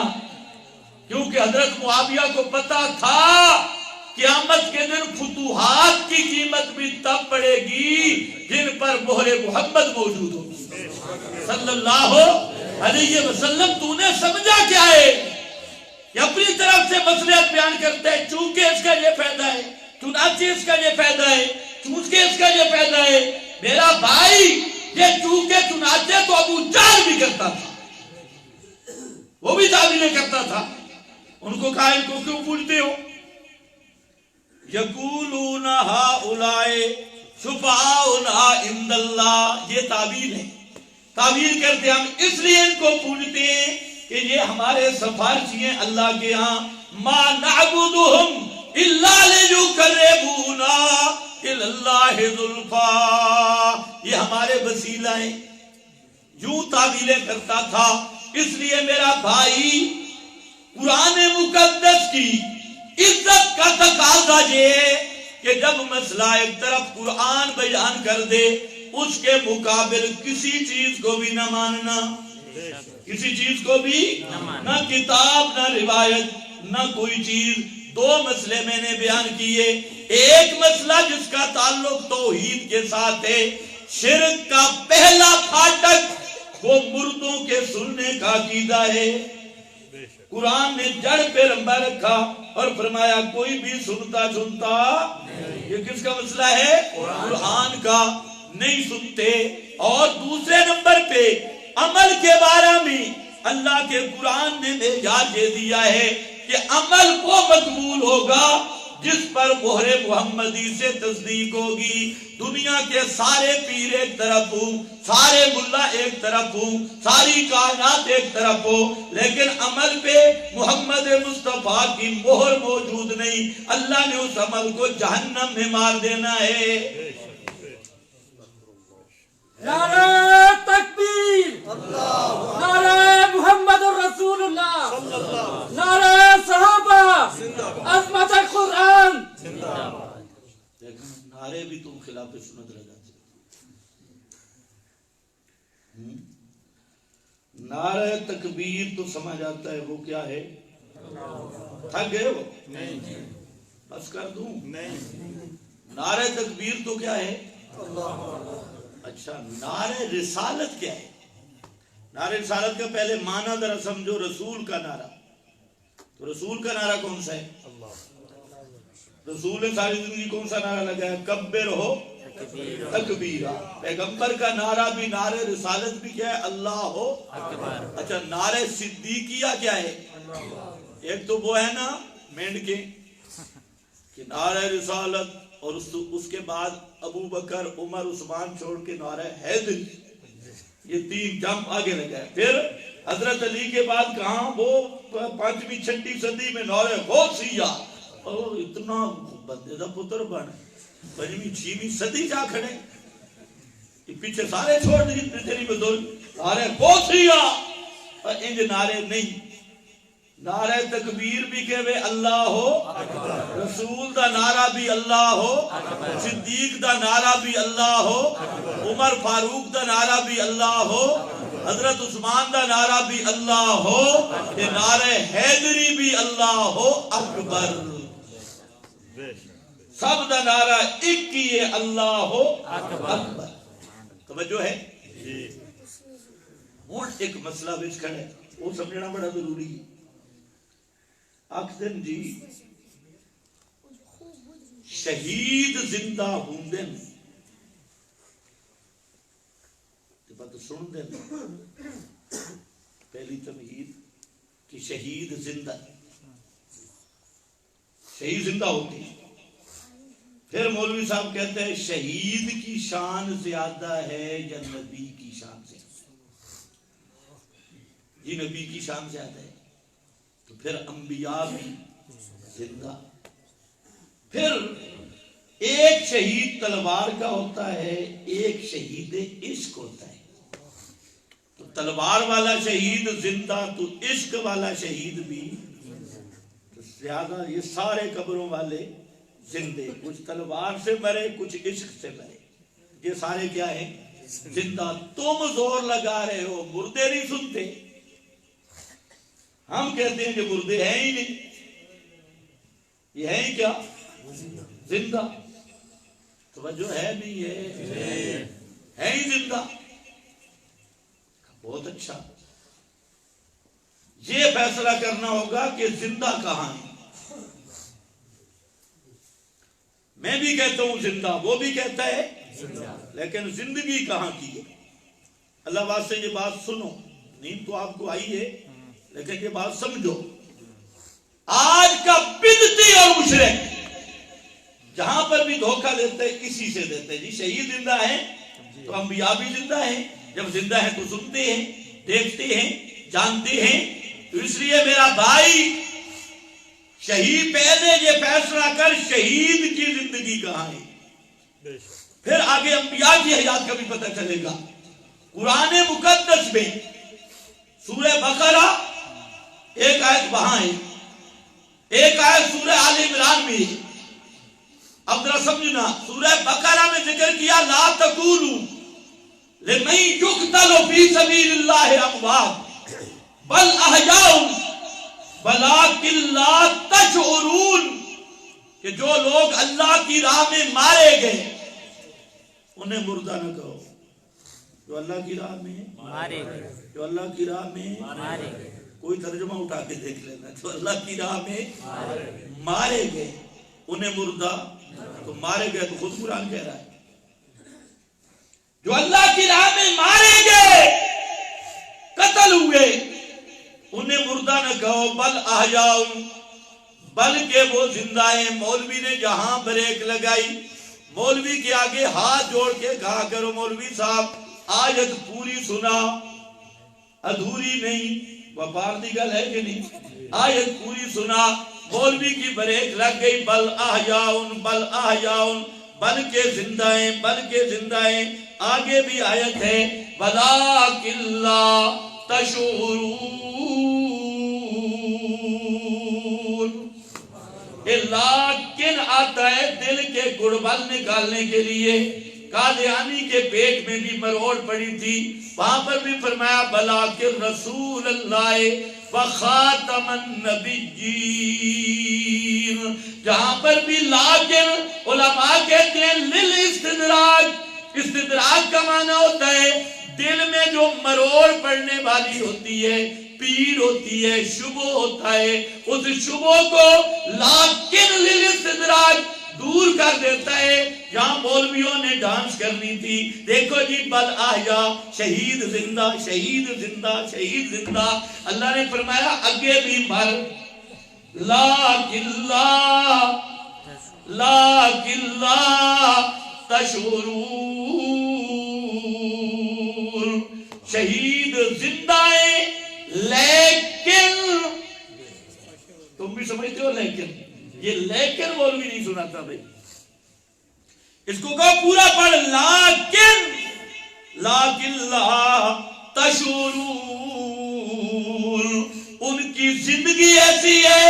[SPEAKER 1] کیونکہ حضرت معاویہ کو پتا تھا قیامت کے دن فتوحات کی قیمت بھی تب پڑے گی جن پر مہر محمد موجود ہوگی صلی اللہ علیہ وسلم. تو نے سمجھا کیا ہے کہ اپنی طرف سے مصلحت بیان کرتے ہیں، چونکہ اس کا یہ فائدہ ہے، چنانچہ اس کا یہ فائدہ ہے، چونکہ اس کا یہ فائدہ ہے. میرا بھائی یہ چونکہ چنانچہ تو ابو جہل بھی کرتا تھا، وہ بھی تعویلیں کرتا تھا. ان کو کہا ان کو کیوں پوچھتے ہو؟ یقولون ہؤلاء شفعاؤنا عند اللہ، یہ تعویل ہے. تعویل کرتے ہم اس لیے ان کو پوچھتے ہیں کہ یہ ہمارے سفارشی ہیں اللہ کے ہاں. ما نعبدہم الا لیقربونا الی اللہ زلفا، یہ ہمارے وسیلہ ہیں. یوں تعویلیں کرتا تھا. اس لیے میرا بھائی قرآن مقدس کی عزت کا تقاضا یہ کہ جب مسئلہ ایک طرف قرآن بیان کر دے اس کے مقابل کسی چیز کو بھی نہ ماننا، کسی چیز کو بھی نہ کتاب نہ روایت نہ کوئی چیز. دو مسئلے میں نے بیان کیے. ایک مسئلہ جس کا تعلق توحید کے ساتھ ہے، شرک کا پہلا پھاٹک وہ مردوں کے سننے کا عقیدہ ہے. قرآن نے جڑ پہ لمبا رکھا اور فرمایا کوئی بھی سنتا یہ کس کا مسئلہ ہے؟ قرآن کا. نہیں سنتے. اور دوسرے نمبر پہ عمل کے بارے میں اللہ کے قرآن نے اجازت دے دیا ہے کہ عمل وہ مقبول ہوگا جس پر مہر محمدی سے تصدیق ہوگی. دنیا کے سارے پیر ایک طرف ہوں، سارے ملا ایک طرف ہوں، ساری کائنات ایک طرف ہو، لیکن عمل پہ محمد مصطفیٰ کی مہر موجود نہیں. اللہ نے اس عمل کو جہنم میں مار دینا ہے.
[SPEAKER 3] نعرہ تکبیر، نعرہ محمد رسول اللہ، نعرہ صحابہ، عظمت قرآن.
[SPEAKER 1] نعرے بھی تم خلاف سنت رہ جاتے. نعرہ تکبیر تو سمجھ آتا ہے وہ کیا ہے؟ تھک گئے ہو؟ بس کر دوں. نعرہ تکبیر تو کیا ہے؟ اچھا، نعرہ رسالت کیا ہے؟ نعرہ رسالت کا پہلے معنی ذرا سمجھو. رسول کا نعرہ، تو رسول کا نعرہ کون سا ہے؟ رسول نے ساری زندگی کون سا نعرہ لگایا؟ کبر ہو تکبیرہ. پیغمبر کا نعرہ بھی، نعرہ رسالت بھی کیا ہے؟ اللہ ہو اکبر. اچھا، نعرہ صدیقیہ کیا ہے؟ ایک تو وہ ہے نا مینڈ کے کہ نعرہ رسالت، اور اس کے بعد ابو بکر عمر عثمان چھوڑ کے نعرہ حیدر. یہ تین جمپ آگے لگا ہے. پھر حضرت علی کے بعد کہاں؟ وہ 5ویں 6ویں صدی میں نعرہ غوثیہ. اور اتنا بندے دا پتر بن 5ویں 6ویں صدی جا کھڑے، پیچھے سارے چھوڑ دی تیری بدول. نعرہ غوثیہ اور انج نعرے نہیں. نعرہ تکبیر بھی کہے اللہ ہو اکبر، رسول دا نعرہ بھی اللہ ہو اکبر، صدیق دا نعرہ بھی اللہ ہو اکبر، عمر فاروق دا نعرہ بھی اللہ ہو اکبر، حضرت عثمان دا نعرہ بھی اللہ ہو اکبر، نعرہ حیدری بھی اللہ ہو اکبر. سب دا نعرہ ایک ہی ہے، اللہ ہو اکبر. توجہ ہے؟ ہوں ایک مسئلہ بچ کھڑے وہ سمجھنا بڑا ضروری ہے. اکثر جی شہید زندہ ہوندے تے بات سن دے پہلی تمہید کہ شہید زندہ ہوتی ہے. پھر مولوی صاحب کہتے ہیں شہید کی شان زیادہ ہے یا نبی کی شان سے؟ جی نبی کی شان زیادہ ہے. تو پھر انبیاء بھی زندہ. پھر ایک شہید تلوار کا ہوتا ہے، ایک شہید عشق ہوتا ہے. تو تلوار والا شہید زندہ تو عشق والا شہید بھی زیادہ. یہ سارے قبروں والے زندے، کچھ تلوار سے مرے کچھ عشق سے مرے، یہ سارے کیا ہیں؟ زندہ. تم زور لگا رہے ہو مردے نہیں سنتے، ہم کہتے ہیں کہ مردے ہیں ہی نہیں، یہ ہیں ہی کیا؟ زندہ. توجہ ہے نہیں ہے ہی زندہ. بہت اچھا. یہ فیصلہ کرنا ہوگا کہ زندہ کہاں ہے. میں بھی کہتا ہوں زندہ، وہ بھی کہتا ہے لیکن زندگی کہاں کی ہے؟ اللہ واسطے یہ بات سنو، نیند تو آپ کو آئی ہے لیکن یہ بات سمجھو. آج کا بدعتی اور مشرک جہاں پر بھی دھوکہ دیتے اسی سے دیتے. جی شہید زندہ ہیں تو انبیاء بھی زندہ ہیں. جب زندہ ہیں تو سنتے ہیں، دیکھتے ہیں، جانتے ہیں. تو اس لیے میرا بھائی شہید پہلے یہ فیصلہ کر شہید کی زندگی کہاں ہے، پھر آگے انبیاء کی حیات کا بھی پتہ چلے گا. قرآن مقدس میں سورہ بقرہ ایک آیت وہاں ہے، ایک آیت سورہ آل عمران میں. اب ذرا سمجھنا، سورہ بقرہ میں ذکر کیا لا تقولوا لمن يقتل في سبيل الله اموات بل احياء ولكن لا تشعرون، کہ جو لوگ اللہ کی راہ میں مارے گئے انہیں مردہ نہ کہو. جو اللہ کی راہ میں مارے گئے، جو اللہ کی راہ میں مارے گئے. کوئی ترجمہ اٹھا کے دیکھ لینا. جو اللہ کی راہ میں مارے گئے انہیں مردہ. تو مارے گئے تو خود قرآن کہہ رہا ہے جو اللہ کی راہ میں مارے گئے، قتل ہوئے، انہیں مردہ نہ کہو. بل احیاء، بلکہ وہ زندہ ہیں. مولوی نے جہاں بریک لگائی، مولوی کے آگے ہاتھ جوڑ کے کہا کرو مولوی صاحب آیت پوری سنا، ادھوری نہیں. وپار دی گل ہے کہ نہیں؟ آیت پوری سنا. مولوی کی بریک لگ گئی. بل احیاء، بل احیاء، بلکہ زندہ ہیں، بلکہ زندہ ہیں. آگے بھی آیت ہے وَلَٰكِن لَّا تَشْعُرُونَ. لیکن آتا ہے دل کے گڑبل نکالنے کے لیے. قادیانی کے پیٹ میں بھی مروڑ پڑی تھی، وہاں پر بھی فرمایا وَلَٰكِن رسول اللہ وخاتم النبیین. جہاں پر بھی لیکن علماء کہتے ہیں للاستدراج. استدراج کا معنی ہوتا ہے دل میں جو مروڑ پڑنے والی ہوتی ہے، پیر ہوتی ہے، شبہ ہوتا ہے، اس شبہ کو لیکن للاستدراج دور کر دیتا ہے. جہاں مولویوں نے ڈانس کرنی تھی، دیکھو جی بل احیاء، شہید زندہ، شہید زندہ، شہید زندہ. اللہ نے فرمایا اگے بھی مر. لیکن لا تشعرون. شہید زندہ ہے لیکن تم بھی سمجھتے ہو. لیکن یہ لیکن مولوی نہیں سناتا بھائی، اس کو کہو پورا پڑھ. لیکن لا تشعرون. ان کی زندگی ایسی ہے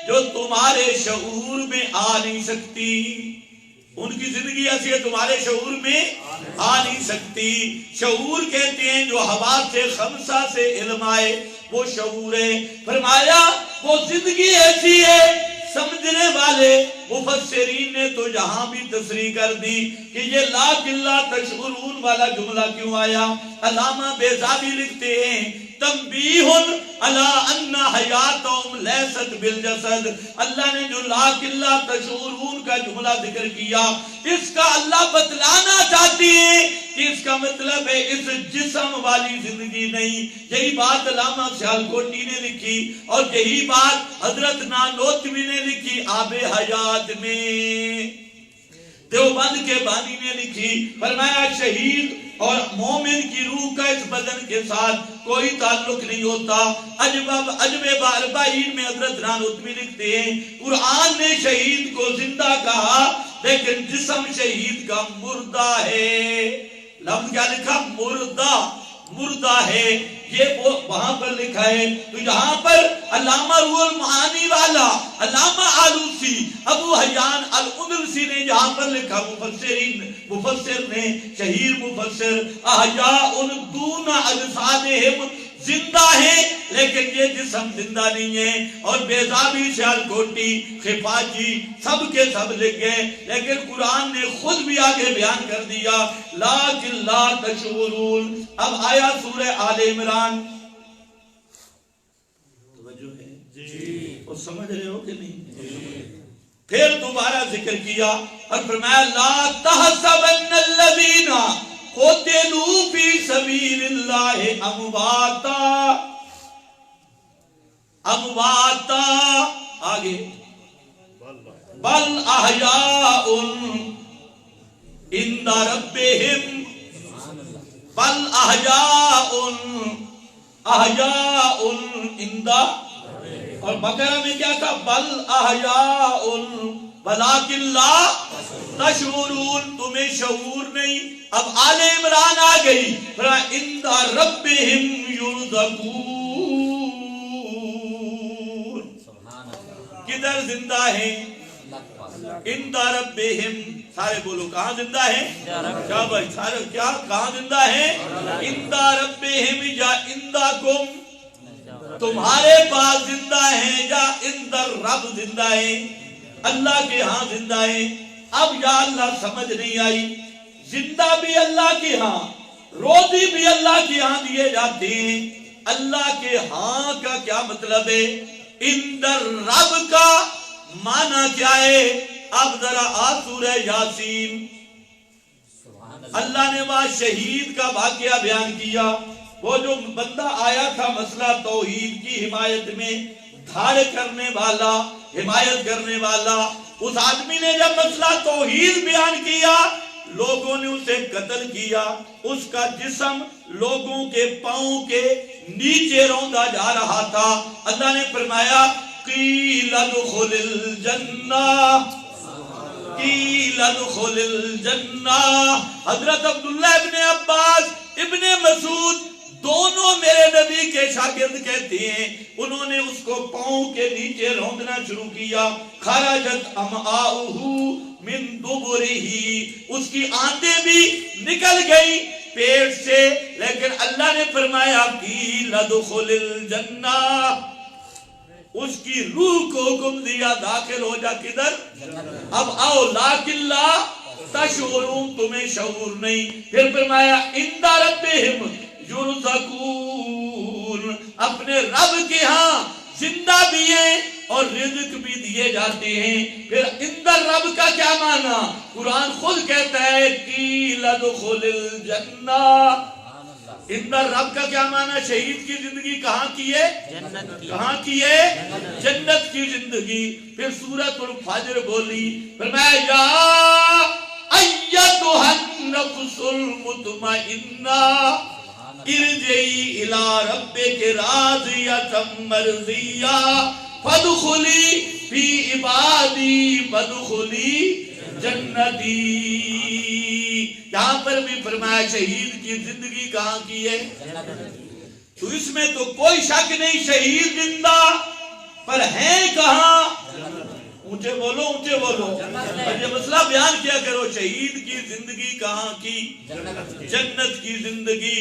[SPEAKER 1] جو تمہارے شعور میں آ نہیں سکتی. ان کی زندگی ایسی ہے تمہارے شعور میں آ نہیں سکتی. شعور کہتے ہیں جو حواس سے خمسہ سے علم آئے وہ شعور ہے. فرمایا وہ زندگی ایسی ہے. سمجھنے والے مفسرین نے تو یہاں بھی تصریح کر دی کہ یہ لیکن لا تشعرون والا جملہ کیوں آیا. علامہ بیضاوی لکھتے ہیں تنبیہ علی ان حیاتہم لیست بالجسد، اللہ نے جو لاکن لا تشعرون کا جملہ ذکر کیا، اس کا اللہ بتلانا چاہتی ہے کہ اس کا مطلب ہے اس جسم والی زندگی نہیں۔ یہی بات علامہ سیالکوٹی نے لکھی اور یہی بات حضرت نانوتوی نے لکھی آب حیات میں، دیوبند کے بانی نے لکھی، فرمایا شہید اور مومن کی روح کا اس بدن کے ساتھ کوئی تعلق نہیں ہوتا۔ عجب 40 میں حضرت نانوتوی لکھتے ہیں قرآن نے شہید کو زندہ کہا لیکن جسم شہید کا مردہ ہے۔ لفظ کیا لکھا؟ مردہ ہے، یہ وہاں پر لکھا ہے۔ تو یہاں پر علامہ روح المعانی والا علامہ آلوسی ابو حیان الاندلسی نے یہاں پر لکھا، مفسر نے، شہیر مفسر، احیاء دون اجسادہم، زندہ ہے لیکن یہ جسم زندہ نہیں ہے۔ اور بیضاوی، سیالکوٹی، خفاجی سب کے سب لکھ گئے، لیکن قرآن نے خود بھی آگے بیان کر دیا لیکن لا تشعرون۔ اب آیا سورہ آل عمران، توجہ ہے جی، اور سمجھ رہے ہو کہ نہیں؟ پھر دوبارہ ذکر کیا اور فرمایا لا تحسبن الذین قتلوا فی سبیل اللہ امواتا، آگے بل احیاء عند ربہم، بل احیاء عند، اور بقرہ میں کیا تھا؟ بل احیاء ولکن لا تشعرون، تمہیں شعور نہیں۔ اب آل عمران آ گئی، عند ربہم یرزقون، کدھر زندہ ہیں؟ عند ربہم، سارے بولو کہاں زندہ ہیں؟ کیا بھائی سارے کیا کہاں زندہ ہیں؟ عند ربہم یا عندکم، تمہارے پاس زندہ ہیں یا عند رب زندہ ہیں، اللہ کے ہاں زندہ ہیں۔ اب یا اللہ سمجھ نہیں آئی، زندہ بھی اللہ کے ہاں، روزی بھی اللہ کے ہاں دیے جاتے ہیں، اللہ کے ہاں کا کیا مطلب ہے؟ عند رب کا معنی کیا ہے؟ اب ذرا سورہ یاسین، اللہ نے وہاں شہید کا واقعہ بیان کیا، وہ جو بندہ آیا تھا مسئلہ توحید کی حمایت میں، دھاڑ کرنے والا، حمایت کرنے والا، اس آدمی نے جب مسئلہ توحید بیان کیا لوگوں نے اسے قتل کیا، اس کا جسم لوگوں کے پاؤں کے نیچے روندا جا رہا تھا۔ اللہ نے فرمایا قیل ادخل الجنہ، قیل ادخل الجنہ۔ حضرت عبداللہ ابن عباس، ابن مسعود دونوں میرے نبی کے شاگرد کہتے ہیں، انہوں نے اس کو پاؤں کے نیچے روندنا شروع کیا، خرجت امعاؤہ من دبرہ، اس کی آنتیں بھی نکل گئی پیٹ سے، لیکن اللہ نے فرمایا قیل ادخل الجنہ، اس کی روح کو حکم دیا داخل ہو جا کدھر؟ اب آؤ لیکن لا تشعرون، تمہیں شعور نہیں۔ پھر فرمایا عند ربہم یرزقون، اپنے رب کے ہاں زندہ بھی ہیں اور رزق بھی دیے جاتے ہیں۔ پھر عند رب کا کیا معنی؟ قرآن خود کہتا ہے قیل ادخل الجنہ۔ عند رب کا کیا معنی؟ شہید کی زندگی کہاں کی ہے؟ کہاں کی ہے؟ جنت کی زندگی۔ پھر سورۃ الفجر بولی، فرمایا یا ایتھا النفس المطمئنہ ارجعی الی ربک راضیۃ مرضیہ فادخلی فی عبادی وادخلی جنتی۔ یہاں پر بھی فرمایا شہید کی زندگی کہاں کی ہے؟ تو اس میں تو کوئی شک نہیں، شہید زندہ، پر ہیں کہاں؟ اونچے بولو، اونچے بولو، اور یہ مسئلہ بیان کیا کرو، شہید کی زندگی کہاں کی؟ جنت کی زندگی۔